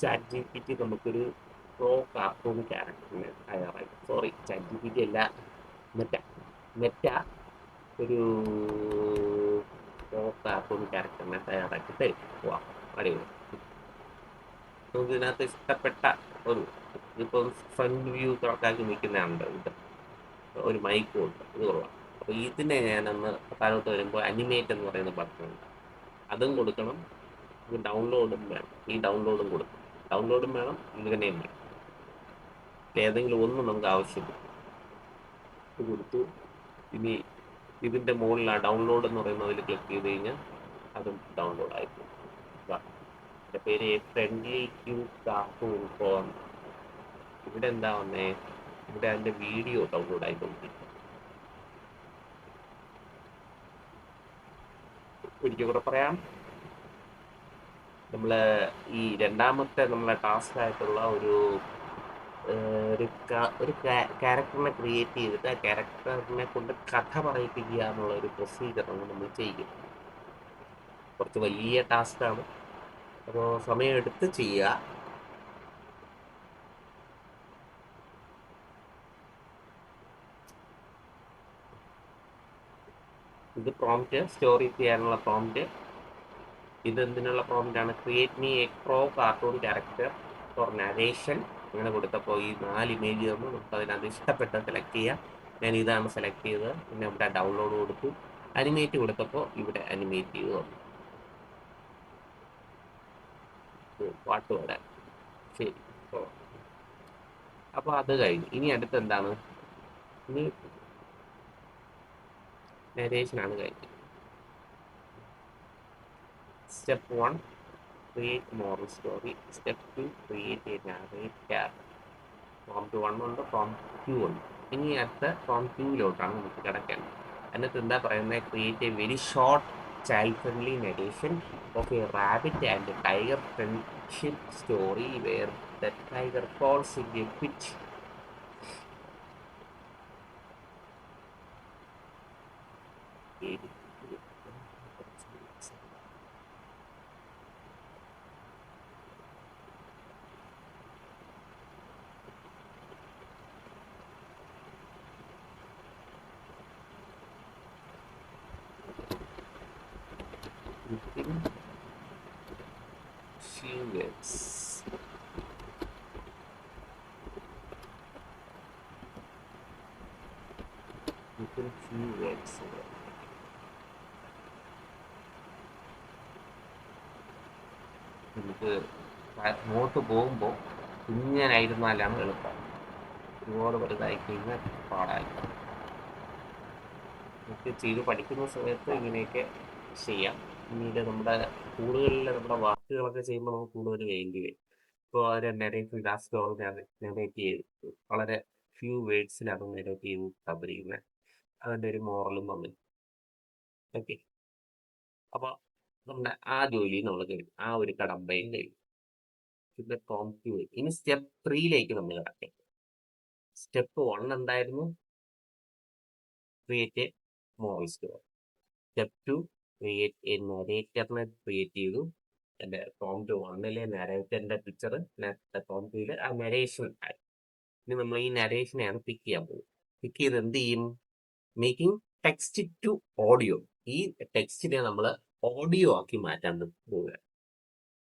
ചാറ്റ് ജി പി ടി നമുക്കൊരു പ്രോ കാർട്ടൂൺ ക്യാരക്ടറിന് തയ്യാറായി. Sorry, chat G P T അല്ല, മെറ്റ ഒരു പ്രോ കാർട്ടൂൺ ക്യാരക്ടറിനെ തയ്യാറാക്കി തരും. പോവാം, അടിപൊളി. നമുക്ക് ഇതിനകത്ത് ഇഷ്ടപ്പെട്ട ഒരു, ഇപ്പോൾ ഫ്രണ്ട് വ്യൂ തുറക്കാക്കി നിൽക്കുന്നതാണ് ഇത്. ഒരു മൈക്കും ഉണ്ട്, ഇത് കൊള്ളാം. അപ്പോൾ ഇതിനെ ഞാനൊന്ന് താഴോട്ട് വരുമ്പോൾ അനിമേറ്റ് എന്ന് പറയുന്ന ബട്ടൺ ഉണ്ട്, അതും കൊടുക്കണം. ഡൗൺലോഡും വേണം, ഈ ഡൗൺലോഡും കൊടുക്കും. ഡൗൺലോഡും വേണം, ഇങ്ങനെയും വേണം. ഏതെങ്കിലും ഒന്ന് നമുക്ക് ആവശ്യമില്ല. ഇത് കൊടുത്തു. ഇനി ഇതിൻ്റെ മുകളിൽ ആ ഡൗൺലോഡ് എന്ന് പറയുന്നതിൽ ക്ലിക്ക് ചെയ്ത് കഴിഞ്ഞാൽ അതും ഡൗൺലോഡ് ആയിപ്പോകും. എൻ്റെ പേര് ഫ്രണ്ട്ലി ക്യൂ കാർട്ടൂൺ ഫോൺ. ഇവിടെ എന്താ വന്നേ? ഇവിടെ അതിൻ്റെ വീഡിയോ ഡൗൺലോഡ് ആയിക്കൊണ്ടിരിക്കും. ഒരിക്കൽ കൂടെ പറയാം. നമ്മൾ ഈ രണ്ടാമത്തെ നമ്മളെ ടാസ്ക് ആയിട്ടുള്ള ഒരു ക്യാരക്ടറിനെ ക്രിയേറ്റ് ചെയ്തിട്ട് ആ ക്യാരക്ടറിനെ കൊണ്ട് കഥ പറയിപ്പിക്കുക എന്നുള്ള ഒരു പ്രൊസീജിയറാണ് നമ്മൾ ചെയ്യുക. കുറച്ച് വലിയ ടാസ്ക്കാണ്, അപ്പോൾ സമയമെടുത്ത് ചെയ്യുക. ഇത് പ്രോംപ്റ്റ്, സ്റ്റോറി ചെയ്യാനുള്ള പ്രോംപ്റ്റ്. ഇതെന്തിനുള്ള പ്രോംപ്റ്റാണ്? Create me a pro cartoon character for narration. അങ്ങനെ കൊടുത്തപ്പോൾ ഈ 4 ഇമേജ് തന്നു. നമുക്ക് അതിനകത്ത് ഇഷ്ടപ്പെട്ട സെലക്ട് ചെയ്യാം. ഞാൻ ഇതാണ് സെലക്ട് ചെയ്തത്. പിന്നെ ഇവിടെ ഡൗൺലോഡ് കൊടുത്തു. അനിമേറ്റ് കൊടുത്തപ്പോൾ ഇവിടെ അനിമേറ്റ് ചെയ്ത് തന്നു. പാട്ട് വരാൻ ശരി. അപ്പോൾ അത് കഴിഞ്ഞു. ഇനി അടുത്ത് എന്താണ്? ഇനി നരേഷനാണ് കഴിഞ്ഞത്. Step 1 create moral story. Step 2 create A narrator. Prompt 1 ഉണ്ട്, പ്രോംപ്റ്റ് 2 ഉണ്ട്. ഇനി അടുത്ത പ്രോംപ്റ്റ് 2 നമുക്ക് കിടക്കേണ്ടത്. അതിനകത്ത് എന്താ പറയുന്നത്? Create a very short child friendly narration of a rabbit and tiger friendship story where the tiger falls in a pit. Few words. Within few words. നമുക്ക് മുമ്പോട്ട് പോകുമ്പോൾ കുഞ്ഞനായിരുന്നാലാണ് എളുപ്പം. ഒരുപാട് വലുതായി കഴിഞ്ഞാൽ പാടായി. നമുക്ക് ചെയ്ത് പഠിക്കുന്ന സമയത്ത് ഇങ്ങനെയൊക്കെ ചെയ്യാം. പിന്നീട് നമ്മുടെ സ്കൂളുകളിൽ നമ്മുടെ വർക്കുകളൊക്കെ ചെയ്യുമ്പോൾ നമുക്ക് കൂടുതൽ വേണ്ടി വരും. ഇപ്പോൾ അവർ നെറേറ്റ് ചെയ്ത് വളരെ ഫ്യൂ വേർഡ്സിലാണ് നെറേറ്റ് ചെയ്ത് തന്നിരിക്കുന്നത്. അതിൻ്റെ ഒരു മോറലും വന്നു. ഓക്കെ, അപ്പോൾ നമ്മുടെ ആ ജോലി നമ്മൾ കഴിഞ്ഞു, ആ ഒരു കടമ്പയും കഴിഞ്ഞു. പിന്നെ പ്രോംപ്റ്റ് പോയി. ഇനി സ്റ്റെപ്പ് 3 നമ്മൾ കിടക്കാം. സ്റ്റെപ്പ് 1 എന്തായിരുന്നു? Create a moral story. Step 2 create a നരേറ്ററിനെ ക്രിയേറ്റ് ചെയ്തു. എൻ്റെ പ്രോംപ്റ്റ് 1 നരേറ്ററിൻ്റെ പിക്ചർ, പ്രോംപ്റ്റ് 2 ആ നരേഷൻ ആയി. ഇനി നമ്മൾ ഈ നരേഷനെയാണ് പിക്ക് ചെയ്യാൻ പോകും. പിക്ക് ചെയ്ത് എന്ത് ചെയ്യും? Making text to audio. ഈ ടെക്സ്റ്റിനെ നമ്മൾ ഓഡിയോ ആക്കി മാറ്റാൻ പോവുക.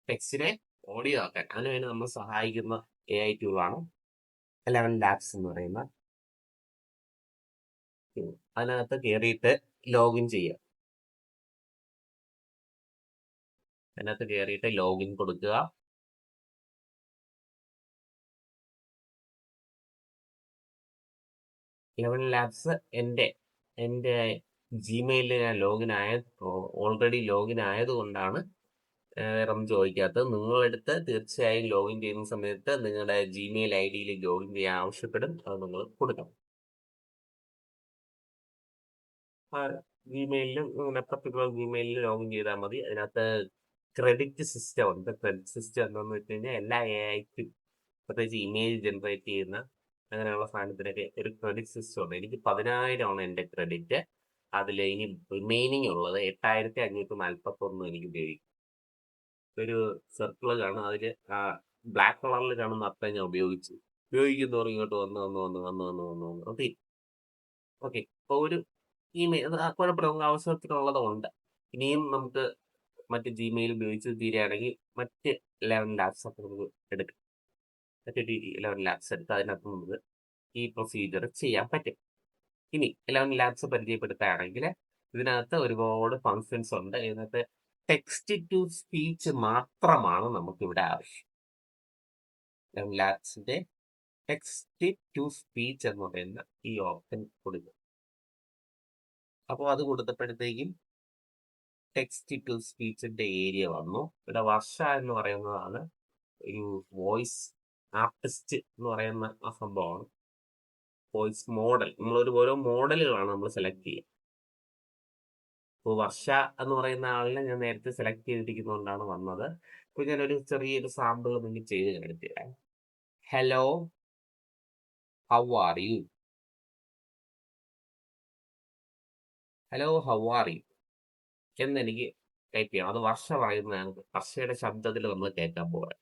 ടെക്സ്റ്റിനെ ഓഡിയോ ആക്കാൻ അതിനുവേണ്ടി നമ്മൾ സഹായിക്കുന്ന AI ടൂളാണ് 11 Labs എന്ന് പറയുന്ന. അതിനകത്ത് കയറിയിട്ട് ലോഗിൻ ചെയ്യുക. അതിനകത്ത് കയറിയിട്ട് ലോഗിൻ കൊടുക്കുക. ലാബ്സ് എൻ്റെ ജിമെയിലിൽ ഞാൻ ഓൾറെഡി ലോഗിൻ ആയതുകൊണ്ടാണ് വേറെ ഒന്നും ചോദിക്കാത്തത്. നിങ്ങളെടുത്ത് തീർച്ചയായും ലോഗിൻ ചെയ്യുന്ന സമയത്ത് നിങ്ങളുടെ ജിമെയിൽ ID ലോഗിൻ ചെയ്യാൻ ആവശ്യപ്പെടും. അത് നിങ്ങൾ കൊടുക്കണം. ജിമെയിലും പർട്ടിക്കുലർ ജിമെയിലിൽ ലോഗിൻ ചെയ്താൽ മതി. അതിനകത്ത് ക്രെഡിറ്റ് സിസ്റ്റം ഉണ്ട്. ക്രെഡിറ്റ് സിസ്റ്റം എന്താണെന്ന് വെച്ച് കഴിഞ്ഞാൽ എല്ലാ AIക്കും, പ്രത്യേകിച്ച് ഇമേജ് ജനറേറ്റ് ചെയ്യുന്ന അങ്ങനെയുള്ള സാധനത്തിനൊക്കെ ഒരു ക്രെഡിറ്റ് സിസ്റ്റം ഉണ്ട്. എനിക്ക് 10,000 എൻ്റെ ക്രെഡിറ്റ്. അതിൽ ഇനി റിമൈനിങ് ഉള്ളത് 8,541 എനിക്ക് ഉപയോഗിക്കും. ഒരു സർക്കിൾ കാണും, അതിൽ ബ്ലാക്ക് കളറിൽ കാണുന്ന അത്ര ഞാൻ ഉപയോഗിക്കുന്നതോറും ഇങ്ങോട്ട് വന്ന് ഓക്കെ. അപ്പോൾ ഒരു ഇമെയിൽ കുഴപ്പമില്ല, ആവശ്യത്തിനുള്ളതുണ്ട്. ഇനിയും നമുക്ക് മറ്റ് ജിമെയിൽ ഉപയോഗിച്ച് തീരുകയാണെങ്കിൽ മറ്റ് 11 Labs ഒക്കെ നമുക്ക് എടുക്കാം. മറ്റൊരു 11 Labs എടുത്ത് അതിനകത്ത് നമുക്ക് ഈ പ്രൊസീജിയർ ചെയ്യാൻ പറ്റും. ഇനി 11 Labs പരിചയപ്പെടുത്തുകയാണെങ്കിൽ ഇതിനകത്ത് ഒരുപാട് ഫങ്ഷൻസ് ഉണ്ട്. ഇതിനകത്ത് ടെക്സ്റ്റ് ടു സ്പീച്ച് മാത്രമാണ് നമുക്കിവിടെ ആവശ്യം. ലാബ്സിന്റെ ടെക്സ്റ്റ് ടു സ്പീച്ച് എന്ന് പറയുന്ന ഈ ഓപ്ഷൻ കൊടുക്കുക. അപ്പോൾ അത് കൊടുത്തപ്പോഴത്തേക്കും ടെക്സ്റ്റ് ടു സ്പീച്ചിന്റെ ഏരിയ വന്നു. ഇവിടെ വർഷ എന്ന് പറയുന്നതാണ് ഒരു വോയിസ് ആർട്ടിസ്റ്റ് എന്ന് പറയുന്ന ആ സംഭവമാണ്. വോയിസ് മോഡൽ, നമ്മളൊരു ഓരോ മോഡലുകളാണ് നമ്മൾ സെലക്ട് ചെയ്യുക. ഇപ്പോൾ വർഷ എന്ന് പറയുന്ന ആളിനെ ഞാൻ നേരത്തെ സെലക്ട് ചെയ്തിരിക്കുന്നതുകൊണ്ടാണ് വന്നത്. ഇപ്പോൾ ഞാനൊരു ചെറിയൊരു സാമ്പിൾ നിങ്ങൾക്ക് ചെയ്ത് കാണിച്ചു തരാം. Hello, how are you? Hello, how are you എന്നെനിക്ക് ടൈപ്പ് ചെയ്യാം. അത് വർഷ പറയുന്നതാണ്. വർഷയുടെ ശബ്ദത്തിൽ നമ്മൾ കേൾക്കാൻ പോകാം.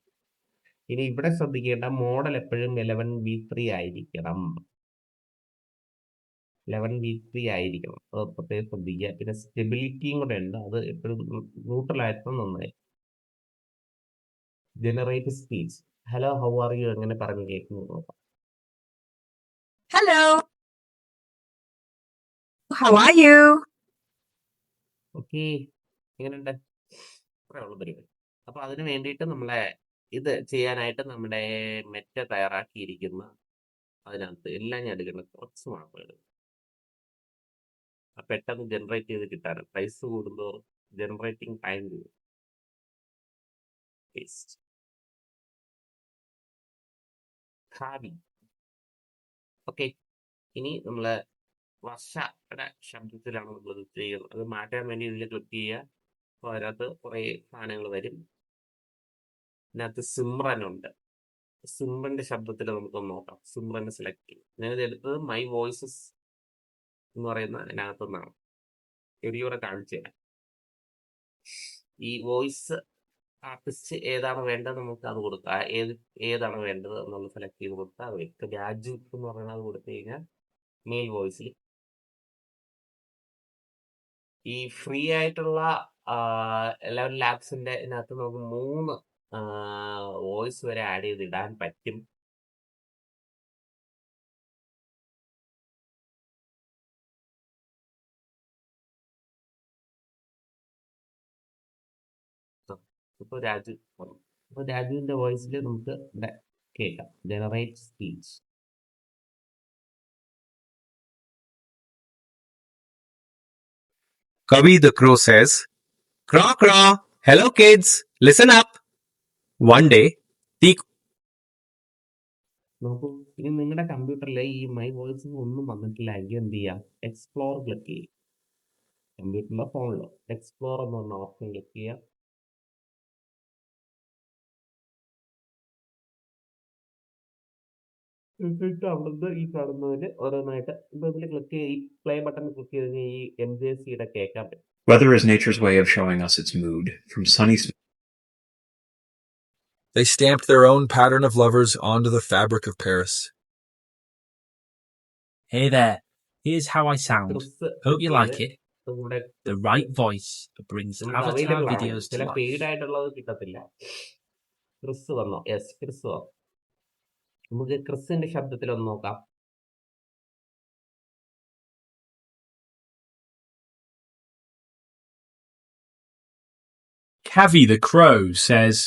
ഇനി ഇവിടെ ശ്രദ്ധിക്കേണ്ട മോഡൽ എപ്പോഴും 11v3 ആയിരിക്കണം. 11v3 ആയിരിക്കണം. അത് പ്രത്യേകം ശ്രദ്ധിക്കുക. പിന്നെ സ്റ്റെബിലിറ്റിയും കൂടെ ഉണ്ട്, അത് എപ്പോഴും ന്യൂട്രൽ ആയിരുന്നു നന്നായി. Generate speech. Hello, how are you എങ്ങനെ പറഞ്ഞു കേൾക്കുന്നു നോക്കാം. Hello. How are you? Okay, എങ്ങനെയുണ്ട്? അത്രയുള്ള പരിപാടി. അപ്പൊ അതിന് വേണ്ടിയിട്ട് നമ്മളെ ഇത് ചെയ്യാനായിട്ട് നമ്മുടെ മെറ്റ തയ്യാറാക്കിയിരിക്കുന്ന അതിനകത്ത് എല്ലാം ഞാൻ എടുക്കണം. കുറച്ച് മാത്രം എടുക്കും. പെട്ടെന്ന് ജനറേറ്റ് ചെയ്ത് കിട്ടാൻ പ്രൈസ് കൂടുമ്പോൾ ജനറേറ്റിംഗ് ടൈം കൂടും. പേസ്റ്റ്. ഖാബി. ഓക്കെ, ഇനി നമ്മള് വർഷയുടെ ശബ്ദത്തിലാണ് നമ്മൾ ചെയ്യുന്നത്. അത് മാറ്റാൻ വേണ്ടി ഇതിൽ ക്ലിക്ക് ചെയ്യുക. അപ്പോൾ അതിനകത്ത് കുറേ സാധനങ്ങൾ വരും. ഇതിനകത്ത് സിമ്രനുണ്ട്. സിമ്രന്റെ ശബ്ദത്തിൽ നമുക്കൊന്ന് നോക്കാം. സിമ്രനെ സെലക്ട് ചെയ്യും. ഞാനിത് എടുത്തത് മൈ വോയിസസ് എന്ന് പറയുന്ന അതിനകത്തുനിന്നാണ്. എവിടെയൂടെ കാണിച്ചു തരാം. ഈ വോയിസ് ആർട്ടിസ്റ്റ് ഏതാണ് വേണ്ടത് നമുക്ക് അത് കൊടുക്കാം. ഏതാണ് വേണ്ടത് എന്നുള്ള സെലക്ട് ചെയ്ത് കൊടുത്താൽ അത് വരും. രാജു എന്ന് പറയുന്നത് കൊടുത്തു കഴിഞ്ഞാൽ മെയിൽ വോയിസിൽ ഈ ഫ്രീ ആയിട്ടുള്ള 11 ലാബ്സിന്റെ ഇതിനകത്ത് നമുക്ക് 3 വോയിസ് വരെ ആഡ് ചെയ്ത് ഇടാൻ പറ്റും. ഇപ്പോൾ രാജു വന്നു. അപ്പോൾ രാജുവിന്റെ വോയിസിൽ നമുക്ക് ഇവിടെ കേൾക്കാം. Generate speech. Kavi the crow says, "Craw, craw. Hello, kids. Listen up." One day, Tiku നോക്കൂ, ഇനി നിങ്ങളുടെ കമ്പ്യൂട്ടറിൽ ഈ മൈ വോയിസ് ഒന്നും വന്നിട്ടില്ല എങ്കിൽ എന്ത് ചെയ്യാം? എക്സ്പ്ലോർ ക്ലിക്ക് ചെയ്യും. കമ്പ്യൂട്ടറിലോ ഫോണിലോ എക്സ്പ്ലോർ എന്ന് പറഞ്ഞ ഓപ്ഷൻ ക്ലിക്ക് ചെയ്യാം. എന്നിട്ട് അവിടുന്ന് ഈ കാണുന്നതിന് ഓരോന്നായിട്ട് ഇതിൽ ക്ലിക്ക് ചെയ്ത് ഈ പ്ലേ ബട്ടൺ ക്ലിക്ക് ചെയ്ത് കഴിഞ്ഞാൽ ഈ MJCയുടെ കേൾക്കാൻ പറ്റും. Weather is nature's way of showing us its mood. From sunny They stamped their own pattern of lovers onto the fabric of Paris. Hey there, here's how I sound. Chris Hope you like it. നമ്മുടെ The right voice brings avatar available ആണ്. videos ചില to life. പെയ്ഡ് ആയിട്ടുള്ളത് കിട്ടത്തില്ല. ക്രിസ് വന്നോ? യെസ്, ക്രിസ് വന്നു. നമുക്ക് ക്രിസിന്റെ ശബ്ദത്തിൽ ഒന്ന് നോക്കാം. Kavi the crow says,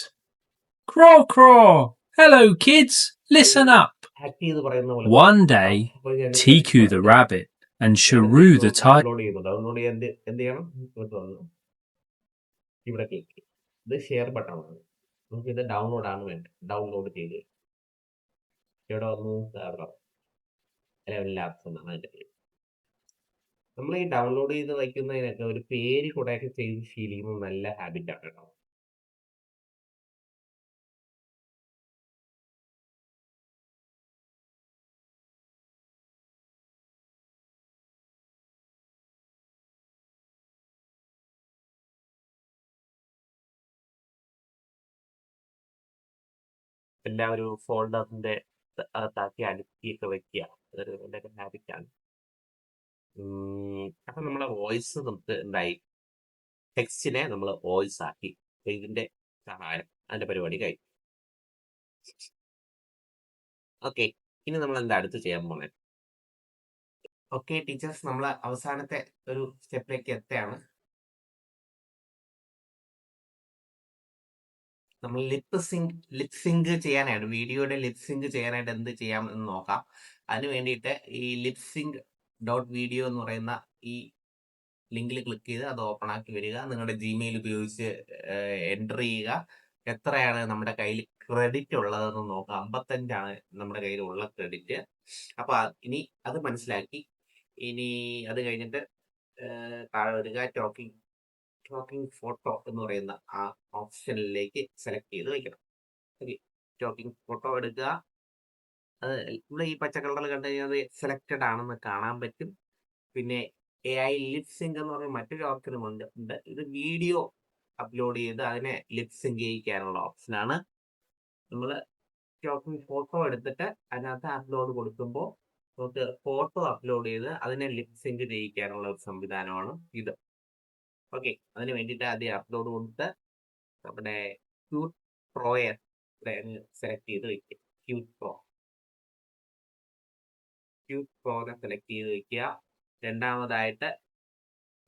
"Craw, craw. Hello, kids. Listen up." Hack ചെയ്ത് പറയുന്ന പോലെ. One day, Tiku the rabbit and Sharu the tiger. Download ചെയ്യാൻ എന്ത് ചെയ്യണം? ഇവിടെ ക്ലിക്ക് ചെയ്യും. ഇത് ഷെയർ ബട്ടൺ ആണ്. നമുക്ക് ഇത് ഡൗൺലോഡ് ആണ് വേണ്ടത്. ഡൗൺലോഡ് ചെയ്ത് ഇവിടെ വന്നു 11 ലാബ്സ് എന്നാണ് അതിന്റെ പേര്. നമ്മൾ ഈ ഡൗൺലോഡ് ചെയ്ത് വയ്ക്കുന്നതിനൊക്കെ ഒരു പേര് കൂടെയൊക്കെ ചെയ്ത് ഫീൽ ചെയ്യുന്നത് നല്ല ഹാബിറ്റാണ് കേട്ടോ. എല്ലാം ഒരു ഫോൾഡറിന്റെ അകത്താക്കി അടുക്കിയൊക്കെ വെക്കുക. അതൊരു എൻ്റെ ഹാബിറ്റാണ്. അപ്പം നമ്മളെ വോയിസ് നമുക്ക് എന്തായി? ടെക്സ്റ്റിനെ നമ്മൾ വോയിസ് ആക്കി. ഇതിന്റെ സഹായം അതിന്റെ പരിപാടി കഴിഞ്ഞു. ഓക്കെ, ഇനി നമ്മൾ എന്താ അടുത്ത് ചെയ്യാൻ പോണേ? ഓക്കെ ടീച്ചേഴ്സ്, നമ്മൾ അവസാനത്തെ ഒരു സ്റ്റെപ്പിലേക്ക് എത്തുകയാണ്. നമ്മൾ ലിപ് സിങ്ക് ചെയ്യാനായിട്ട് വീഡിയോയുടെ ലിപ് സിങ്ക് ചെയ്യാനായിട്ട് എന്ത് ചെയ്യാം എന്ന് നോക്കാം. അതിന് വേണ്ടിയിട്ട് ഈ lipsync.video എന്ന് പറയുന്ന ഈ ലിങ്കിൽ ക്ലിക്ക് ചെയ്ത് അത് ഓപ്പൺ ആക്കി വരിക. നിങ്ങളുടെ ജിമെയിൽ ഉപയോഗിച്ച് എൻ്റർ ചെയ്യുക. എത്രയാണ് നമ്മുടെ കയ്യിൽ ക്രെഡിറ്റ് ഉള്ളതെന്ന് നോക്കാം. 55 നമ്മുടെ കയ്യിൽ ഉള്ള ക്രെഡിറ്റ്. അപ്പൊ ഇനി അത് മനസ്സിലാക്കി ഇനി അത് കഴിഞ്ഞിട്ട് താഴെ വരിക. ടോക്കിംഗ് ഫോട്ടോ എന്ന് പറയുന്ന ആ ഓപ്ഷനിലേക്ക് സെലക്ട് ചെയ്ത് വയ്ക്കണം. ഓക്കെ, ടോക്കിംഗ് ഫോട്ടോ എടുക്കുക. അത് ഇവിടെ ഈ പച്ച കളറിൽ കണ്ടു കഴിഞ്ഞാൽ അത് സെലക്റ്റഡ് ആണെന്ന് കാണാൻ പറ്റും. പിന്നെ AI ലിപ്സിങ്ക് എന്ന് പറയുന്ന മറ്റൊരു ഓപ്ഷനും ഉണ്ട്. ഇത് വീഡിയോ അപ്ലോഡ് ചെയ്ത് അതിനെ ലിപ്സിങ്ക് ചെയ്യിക്കാനുള്ള ഓപ്ഷനാണ്. നമ്മൾ ടോക്കിംഗ് ഫോട്ടോ എടുത്തിട്ട് അതിനകത്ത് അപ്ലോഡ് കൊടുക്കുമ്പോൾ നമുക്ക് ഫോട്ടോ അപ്ലോഡ് ചെയ്ത് അതിനെ ലിപ്സിങ്ക് ചെയ്യിക്കാനുള്ള ഒരു സംവിധാനമാണ് ഇത്. ഓക്കെ, അതിന് വേണ്ടിയിട്ട് ആദ്യം അപ്ലോഡ് കൊടുത്ത് നമ്മുടെ ക്യൂട്ട് പ്രോയെ സെലക്ട് ചെയ്ത് വയ്ക്കുക. ക്യൂട്ട് പ്രോനെ സെലക്ട് ചെയ്ത് വയ്ക്കുക. രണ്ടാമതായിട്ട്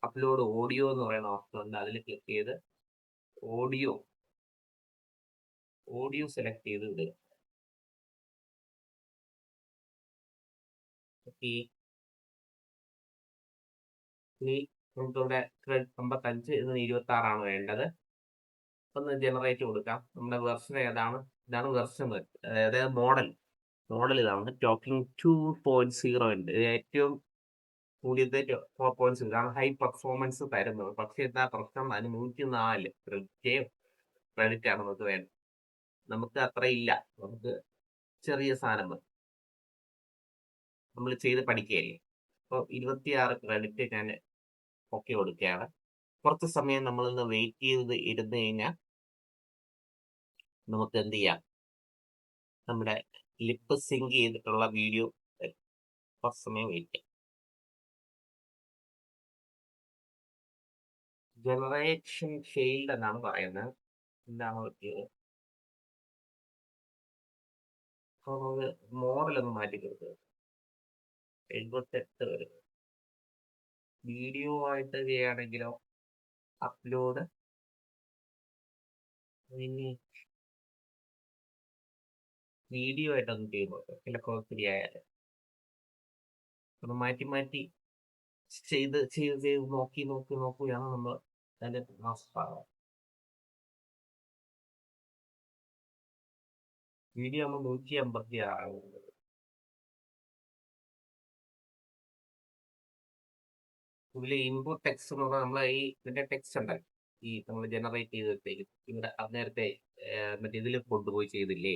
അപ്ലോഡ് ഓഡിയോ എന്ന് പറയുന്ന ഓപ്ഷൻ ഉണ്ട്. അതിൽ ക്ലിക്ക് ചെയ്ത് ഓഡിയോ സെലക്ട് ചെയ്ത് വിടുക. ഇനി നമുക്കിവിടെ 55 ഇതിന് 26 വേണ്ടത്. ഒന്ന് ജനറേറ്റ് കൊടുക്കാം. നമ്മുടെ വെർഷൻ ഏതാണ്? ഇതാണ് വെർഷൻ, അതായത് മോഡൽ ഇതാണ്. ടോക്കിംഗ് 2.0 ഉണ്ട്. ഏറ്റവും കൂടിയത് 4.0 ഇതാണ് ഹൈ പെർഫോമൻസ് തരുന്നത്. പക്ഷെ എന്താ പ്രശ്നം? അതിന് 104 ക്രെഡിറ്റ് ആണ് നമുക്ക് വേണ്ടത്. നമുക്ക് അത്ര ഇല്ല. നമുക്ക് ചെറിയ സാധനം മതി. നമ്മൾ ചെയ്ത് പഠിക്കുകയല്ലേ. അപ്പോൾ 26 ക്രെഡിറ്റ് ഞാൻ ഓക്കെ കൊടുക്കുകയാണ്. കുറച്ച് സമയം നമ്മളൊന്ന് വെയിറ്റ് ചെയ്ത് ഇരുന്ന് കഴിഞ്ഞാൽ നമുക്ക് എന്ത് ചെയ്യാം? നമ്മുടെ ലിപ്പ് സിങ്ക് ചെയ്തിട്ടുള്ള വീഡിയോ കുറച്ച് സമയം വെയിറ്റ് ചെയ്യാം. ജനറേഷൻ ഫെയിൽഡ് എന്നാണ് പറയുന്നത്. എന്താണ് പറ്റിയത്? മോഡലൊന്ന് മാറ്റി കൊടുക്കുക. 78 വരും. വീഡിയോ ആയിട്ട് ചെയ്യുകയാണെങ്കിലോ അപ്ലോഡ് വീഡിയോ ആയിട്ടൊന്ന് ചെയ്യുമ്പോൾ ചിലപ്പോൾ ഒത്തിരി ആയാലും ഒന്ന് മാറ്റി ചെയ്ത് നോക്കിയാണ് നമ്മൾ അതിൻ്റെ മാസ്പാകുക. വീഡിയോ നമ്മൾ 156 ഇതിൽ ഇൻപുട്ട് ടെക്സ്റ്റ് എന്ന് പറഞ്ഞാൽ നമ്മൾ ഇതിന്റെ ടെക്സ്റ്റ് ഉണ്ടല്ലോ, ഈ നമ്മൾ ജനറേറ്റ് ചെയ്തപ്പോഴത്തേക്ക് ഇവിടെ അത് നേരത്തെ മറ്റേ ഇതിൽ കൊണ്ടുപോയി ചെയ്തില്ലേ,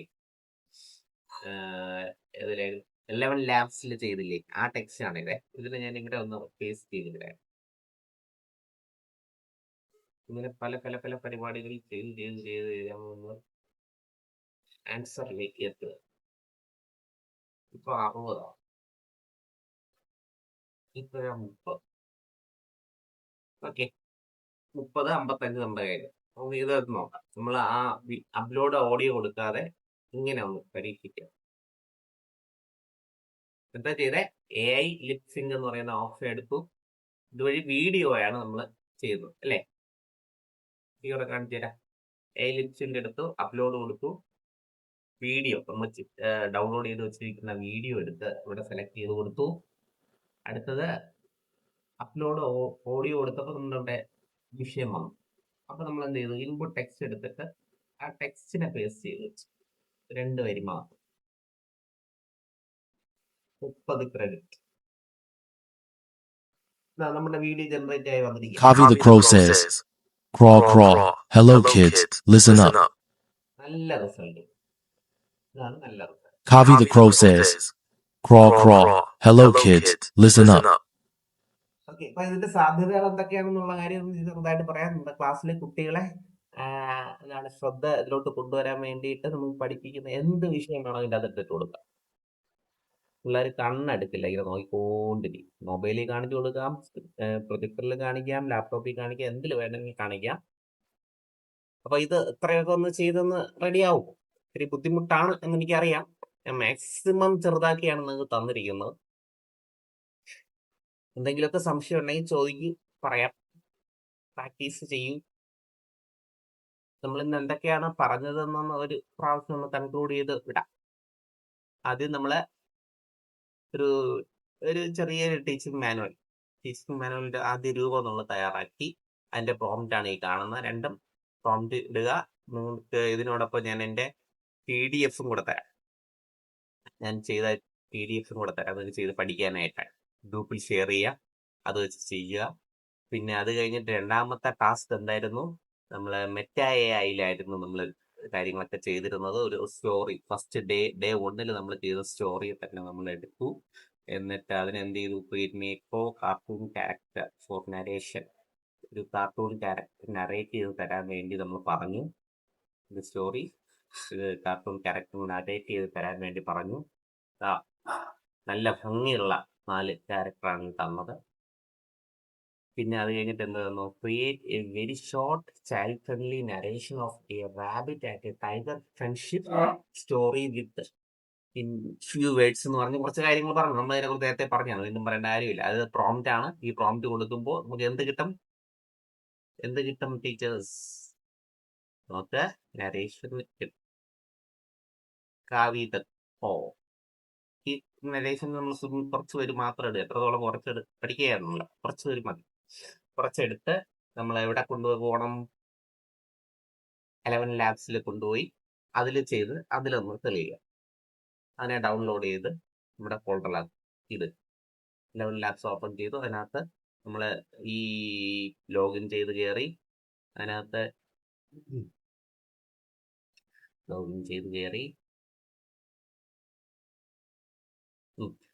ഇതിലായിരുന്നു 11 ലാബ്സിൽ ചെയ്തില്ലേ, ആ ടെക്സ്റ്റ് ആണ് ഇത്. ഇതിൽ ഞാൻ ഇവിടെ ഒന്ന് പേസ്റ്റ് ചെയ്തില്ല. ഇങ്ങനെ പല പരിപാടികൾ ചെയ്ത് നമ്മൾ ആൻസറിലേക്ക് എത്തുക. ഇപ്പൊ 60 ഇപ്പൊ 30. ഓക്കെ, 30, 55 നമ്മുടെ കയ്യിൽ. നമുക്ക് ഇത് നോക്കാം. നമ്മൾ ആ അപ്ലോഡ് ഓഡിയോ കൊടുക്കാതെ ഇങ്ങനെ ഒന്ന് പരീക്ഷിക്കാം. എന്താ ചെയ്തേ? AI ലിപ്സിങ്ക് എന്ന് പറയുന്ന ഓപ്ഷൻ എടുത്തു. ഇതുവഴി വീഡിയോ ആണ് നമ്മൾ ചെയ്യുന്നത് അല്ലേ? വീഡിയോ കാണിച്ചു തരാം. AI ലിപ്സിങ്ക് എടുത്തു, അപ്ലോഡ് കൊടുത്തു. വീഡിയോ നമ്മൾ ഡൗൺലോഡ് ചെയ്ത് വെച്ചിരിക്കുന്ന വീഡിയോ എടുത്ത് ഇവിടെ സെലക്ട് ചെയ്ത് കൊടുത്തു. അടുത്തത് അപ്ലോഡ് ഓഡിയോ കൊടുത്തപ്പോൾ നമ്മുടെ വിഷയം വന്നു. അപ്പൊ നമ്മൾ എന്ത് ചെയ്തു? ഇൻപുട്ട് ടെക്സ്റ്റ് എടുത്തിട്ട് ആ ടെക്സ്റ്റിനെ പേസ്റ്റ് ചെയ്ത് വെച്ചു. 2 വരി മാത്രം. 30 ക്രെഡിറ്റ്. നമ്മുടെ വീഡിയോ ജനറേറ്റ് ആയി വന്നിരിക്കും. Kavi the Crow says, Craw, craw. Hello, kids. Listen up. നല്ല റിസൾട്ട്. ഇതാണ് നല്ല result. Kavi the Crow says, Craw, craw. Hello, kids. Listen up. Okay, അപ്പൊ ഇതിന്റെ സാധ്യതകൾ എന്തൊക്കെയാണെന്നുള്ള കാര്യം ചെറുതായിട്ട് പറയാം. നമ്മുടെ ക്ലാസ്സിലെ കുട്ടികളെ എന്താണ് ശ്രദ്ധ ഇതിലോട്ട് കൊണ്ടുവരാൻ വേണ്ടിയിട്ട് നമുക്ക് പഠിപ്പിക്കുന്ന എന്ത് വിഷയം വേണോ അതിൻ്റെ അത് ഇട്ടിട്ട് കൊടുക്കാം. പിള്ളേർ കണ്ണെടുക്കില്ല, ഇങ്ങനെ നോക്കിക്കൊണ്ടിരിക്കും. മൊബൈലിൽ കാണിച്ചു കൊടുക്കാം, പ്രൊജക്ടറിൽ കാണിക്കാം, ലാപ്ടോപ്പിൽ കാണിക്കാം, എന്തിൽ വേണമെങ്കിൽ കാണിക്കാം. അപ്പൊ ഇത് ഇത്രയൊക്കെ ഒന്ന് ചെയ്തൊന്ന് റെഡിയാവും. ഇത്തിരി ബുദ്ധിമുട്ടാണ് എന്ന് എനിക്കറിയാം. ഞാൻ മാക്സിമം ചെറുതാക്കിയാണ് നിങ്ങൾക്ക് തന്നിരിക്കുന്നത്. എന്തെങ്കിലുമൊക്കെ സംശയം ഉണ്ടെങ്കിൽ ചോദിക്കും, പറയാം. പ്രാക്ടീസ് ചെയ്യും. നമ്മൾ ഇന്ന് എന്തൊക്കെയാണ് പറഞ്ഞതെന്ന് ഒരു പ്രാവശ്യം ഒന്ന് കൺക്ലൂഡ് ചെയ്ത് വിടാം. ആദ്യം നമ്മള് ഒരു ഒരു ചെറിയൊരു ടീച്ചിങ് മാനുവലിന്റെ ആദ്യ രൂപം നമ്മൾ തയ്യാറാക്കി. അതിന്റെ പ്രോംപ്റ്റ് ആണ് ഈ കാണുന്ന. രണ്ടും പ്രോംപ്റ്റ് ഇടുക. നിങ്ങൾക്ക് ഇതിനോടൊപ്പം ഞാൻ എൻ്റെ PDF-ഉം കൂടെ തരാം. ഞാൻ ചെയ്ത PDF-ഉം കൂടെ തരാം. അത് ചെയ്ത് പഠിക്കാനായിട്ടാണ്. ഗ്രൂപ്പിൽ ഷെയർ ചെയ്യുക, അത് വെച്ച് ചെയ്യുക. പിന്നെ അത് കഴിഞ്ഞിട്ട് രണ്ടാമത്തെ ടാസ്ക് എന്തായിരുന്നു? നമ്മൾ മെറ്റാ AI-യിലായിരുന്നു നമ്മൾ കാര്യങ്ങളൊക്കെ ചെയ്തിരുന്നത്. ഒരു സ്റ്റോറി ഫസ്റ്റ് ഡേ 1-ൽ നമ്മൾ ചെയ്ത സ്റ്റോറി തന്നെ നമ്മൾ എടുത്തു. എന്നിട്ട് അതിനെന്ത് ചെയ്തു? Create me cartoon character for narration. ഒരു കാർട്ടൂൺ ക്യാരക്ടർ നറേറ്റ് ചെയ്ത് തരാൻ വേണ്ടി നമ്മൾ പറഞ്ഞു. ഇത് സ്റ്റോറി കാർട്ടൂൺ ക്യാരക്ടർ നറേറ്റ് ചെയ്ത് തരാൻ വേണ്ടി പറഞ്ഞു. നല്ല ഭംഗിയുള്ള 4 ക്യാരക്ടറാണ് തന്നത്. പിന്നെ അത് കഴിഞ്ഞിട്ട് എന്ത് തന്നു? Create a very short child friendly narration of a rabbit and A tiger friendship story with in few words എന്ന് പറഞ്ഞ് കുറച്ച് കാര്യങ്ങൾ പറഞ്ഞു. നമ്മൾ അതിനെക്കുറിച്ച് നേരത്തെ പറഞ്ഞാണ്, വീണ്ടും പറയേണ്ട കാര്യമില്ല. അത് പ്രോംപ്റ്റ് ആണ്. ഈ പ്രോംപ്റ്റ് കൊടുക്കുമ്പോൾ നമുക്ക് എന്ത് കിട്ടും ടീച്ചേഴ്സ്? നമുക്ക് നരേഷൻ കിട്ടും. കാവ്യ ഈ നരേഷൻ നമ്മൾ കുറച്ച് പേര് മാത്രം ഇടുക. എത്രത്തോളം പഠിക്കുകയായിരുന്നില്ല, കുറച്ച് പേര് മതി. കുറച്ചെടുത്ത് നമ്മൾ എവിടെ കൊണ്ടുപോകണം? 11 ലാബ്സിൽ കൊണ്ടുപോയി അതിൽ ചെയ്ത് അതിലൊന്ന് തെളിയുക. അതിനെ ഡൗൺലോഡ് ചെയ്ത് നമ്മുടെ ഫോൾഡറിലാക്കി ഇത് 11 ലാബ്സ് ഓപ്പൺ ചെയ്തു. അതിനകത്ത് നമ്മൾ ഈ ലോഗിൻ ചെയ്ത് കയറി അതിനകത്ത്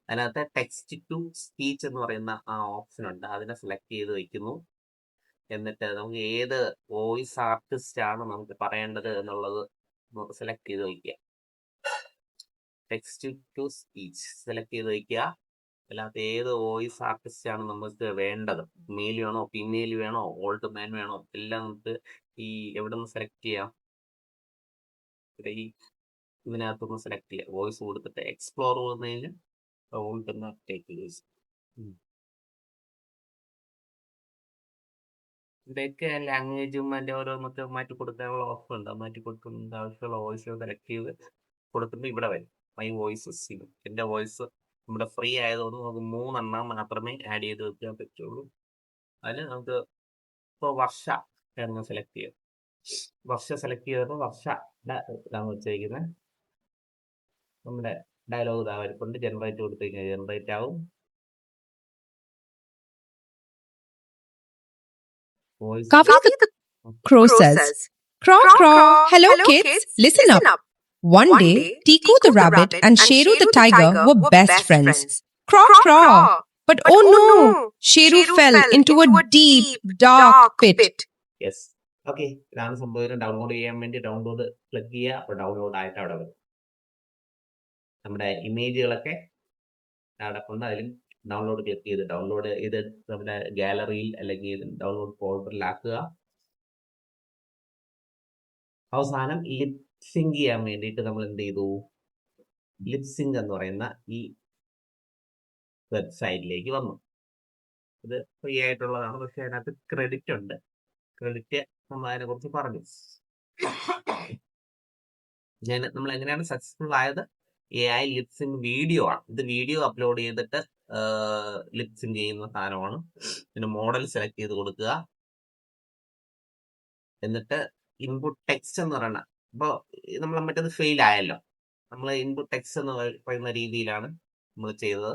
അതിനകത്ത് ടെക്സ്റ്റ് ടു സ്പീച്ച് എന്ന് പറയുന്ന ആ ഓപ്ഷൻ ഉണ്ട്. അതിനെ സെലക്ട് ചെയ്ത് വയ്ക്കുന്നു. എന്നിട്ട് നമുക്ക് ഏത് വോയിസ് ആർട്ടിസ്റ്റ് ആണ് നമുക്ക് പറയേണ്ടത് എന്നുള്ളത് നമുക്ക് സെലക്ട് ചെയ്ത് വയ്ക്കുക. ടെക്സ്റ്റ് ടു സ്പീച്ച് സെലക്ട് ചെയ്ത് വയ്ക്കുക. അല്ലാത്ത ഏത് വോയിസ് ആർട്ടിസ്റ്റ് ആണ് നമുക്ക് വേണ്ടത്, മെയിൽ വേണോ ഫീമെയിൽ വേണോ ഓൾഡ് മാൻ വേണോ, എല്ലാം നമുക്ക് ഈ എവിടെ നിന്ന് സെലക്ട് ചെയ്യാം? ഈ ഇതിനകത്തൊന്ന് സെലക്ട് ചെയ്യാം. വോയിസ് കൊടുത്തിട്ട് എക്സ്പ്ലോർ ചെയ്യുന്നതിന് ഓൾഡ് ടേക്ക് യൂസ്. ഇവിടെയൊക്കെ ലാംഗ്വേജും അതിൻ്റെ ഓരോന്നൊക്കെ മാറ്റി കൊടുക്കാനുള്ള ഓപ്ഷൻ ഉണ്ട്. മാറ്റി കൊടുക്കുന്ന ആവശ്യമുള്ള വോയിസ് സെലക്ട് ചെയ്ത് കൊടുക്കുമ്പോൾ ഇവിടെ വരും മൈ വോയിസസ്. എൻ്റെ വോയിസ് നമ്മുടെ ഫ്രീ ആയതുകൊണ്ട് നമുക്ക് 3 എണ്ണം മാത്രമേ ആഡ് ചെയ്ത് വെക്കാൻ പറ്റുള്ളൂ. അതിന് നമുക്ക് ഇപ്പോൾ വർഷ എന്ന് സെലക്ട് ചെയ്യും. വർഷ സെലക്ട് ചെയ്തപ്പോൾ വർഷ ഇതാണ് വെച്ചിരിക്കുന്നത്. നമ്മുടെ ഡയലോഗ് ഇതാവരിക്കൊണ്ട് ജനറേറ്റ് കൊടുത്തു കഴിഞ്ഞാൽ ജനറേറ്റ് ആവും. Voice Kavi the crow says, Craw, craw, hello kids, listen up. One day, Tiku the rabbit and Sheru the tiger were best friends. Craw, craw. But oh no, Sheru fell into a deep, dark pit. Yes, okay. ഇതാണ് സംഭവം. ഡൗൺലോഡ് ചെയ്യാൻ വേണ്ടി ഡൗൺലോഡ് ക്ലിക്ക് ചെയ്യുക. അപ്പോൾ ഡൗൺലോഡ് ആയിട്ട് അവിടെ വരും. നമ്മുടെ ഇമേജുകളൊക്കെ അവിടെ കൊണ്ട് അതിലും ഡൗൺലോഡ് ക്ലിക്ക് ചെയ്ത് ഡൗൺലോഡ് ചെയ്ത് നമ്മുടെ ഗാലറിയിൽ അല്ലെങ്കിൽ ഡൗൺലോഡ് ഫോൾഡറിലാക്കുക. അവസാനം ലിപ്സിങ്ക് ചെയ്യാൻ വേണ്ടിയിട്ട് നമ്മൾ എന്ത് ചെയ്തു? ലിപ്സിങ്ക് എന്ന് പറയുന്ന ഈ വെബ്സൈറ്റിലേക്ക് വന്നു. ഇത് ഫ്രീ ആയിട്ടുള്ളതാണ്, പക്ഷെ അതിനകത്ത് ക്രെഡിറ്റ് ഉണ്ട്. ക്രെഡിറ്റ് നമ്മൾ അതിനെ കുറിച്ച് പറഞ്ഞു. നമ്മൾ എങ്ങനെയാണ് സക്സസ്ഫുൾ ആയത്? AI ലിപ്സിങ് വീഡിയോ ആണ്. ഇത് വീഡിയോ അപ്ലോഡ് ചെയ്തിട്ട് ലിപ്സിങ് ചെയ്യുന്ന സാധനമാണ്. പിന്നെ മോഡൽ സെലക്ട് ചെയ്ത് കൊടുക്കുക. എന്നിട്ട് ഇൻപുട്ട് ടെക്സ്റ്റ് എന്ന് പറയുന്ന, ഇപ്പോൾ നമ്മൾ മറ്റേത് ഫെയിൽ ആയല്ലോ. നമ്മൾ ഇൻപുട്ട് ടെക്സ്റ്റ് എന്ന് പറയുന്ന രീതിയിലാണ് നമ്മൾ ചെയ്തത്.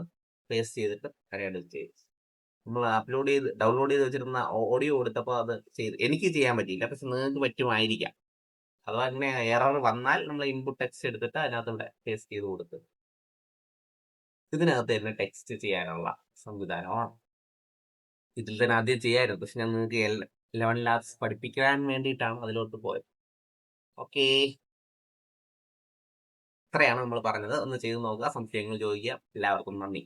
പേസ്റ്റ് ചെയ്തിട്ട് അറിയാണ്ട് ചെയ്തു. നമ്മൾ ഡൗൺലോഡ് ചെയ്ത് വെച്ചിരുന്ന ഓഡിയോ കൊടുത്തപ്പോൾ അത് എനിക്ക് ചെയ്യാൻ പറ്റിയില്ല, പക്ഷെ നിങ്ങൾക്ക് പറ്റുമായിരിക്കാം. അഥവാ അങ്ങനെ എറർ വന്നാൽ നമ്മൾ ഇൻപുട്ട് ടെക്സ്റ്റ് എടുത്തിട്ട് അതിനകത്ത് പേസ്റ്റ് ചെയ്ത് കൊടുത്ത് ഇതിനകത്ത് തന്നെ ടെക്സ്റ്റ് ചെയ്യാനുള്ള സംവിധാനമാണ്. ഇതിൽ തന്നെ ആദ്യം ചെയ്യാമായിരുന്നു, പക്ഷെ ഞാൻ നിങ്ങൾക്ക് 11 ലാബ്സ് പഠിപ്പിക്കാൻ വേണ്ടിയിട്ടാണ് അതിലോട്ട് പോയത്. ഓക്കെ, ഇത്രയാണ് നമ്മൾ പറഞ്ഞത്. ഒന്ന് ചെയ്ത് നോക്കുക, സംശയങ്ങൾ ചോദിക്കുക. എല്ലാവർക്കും നന്ദി.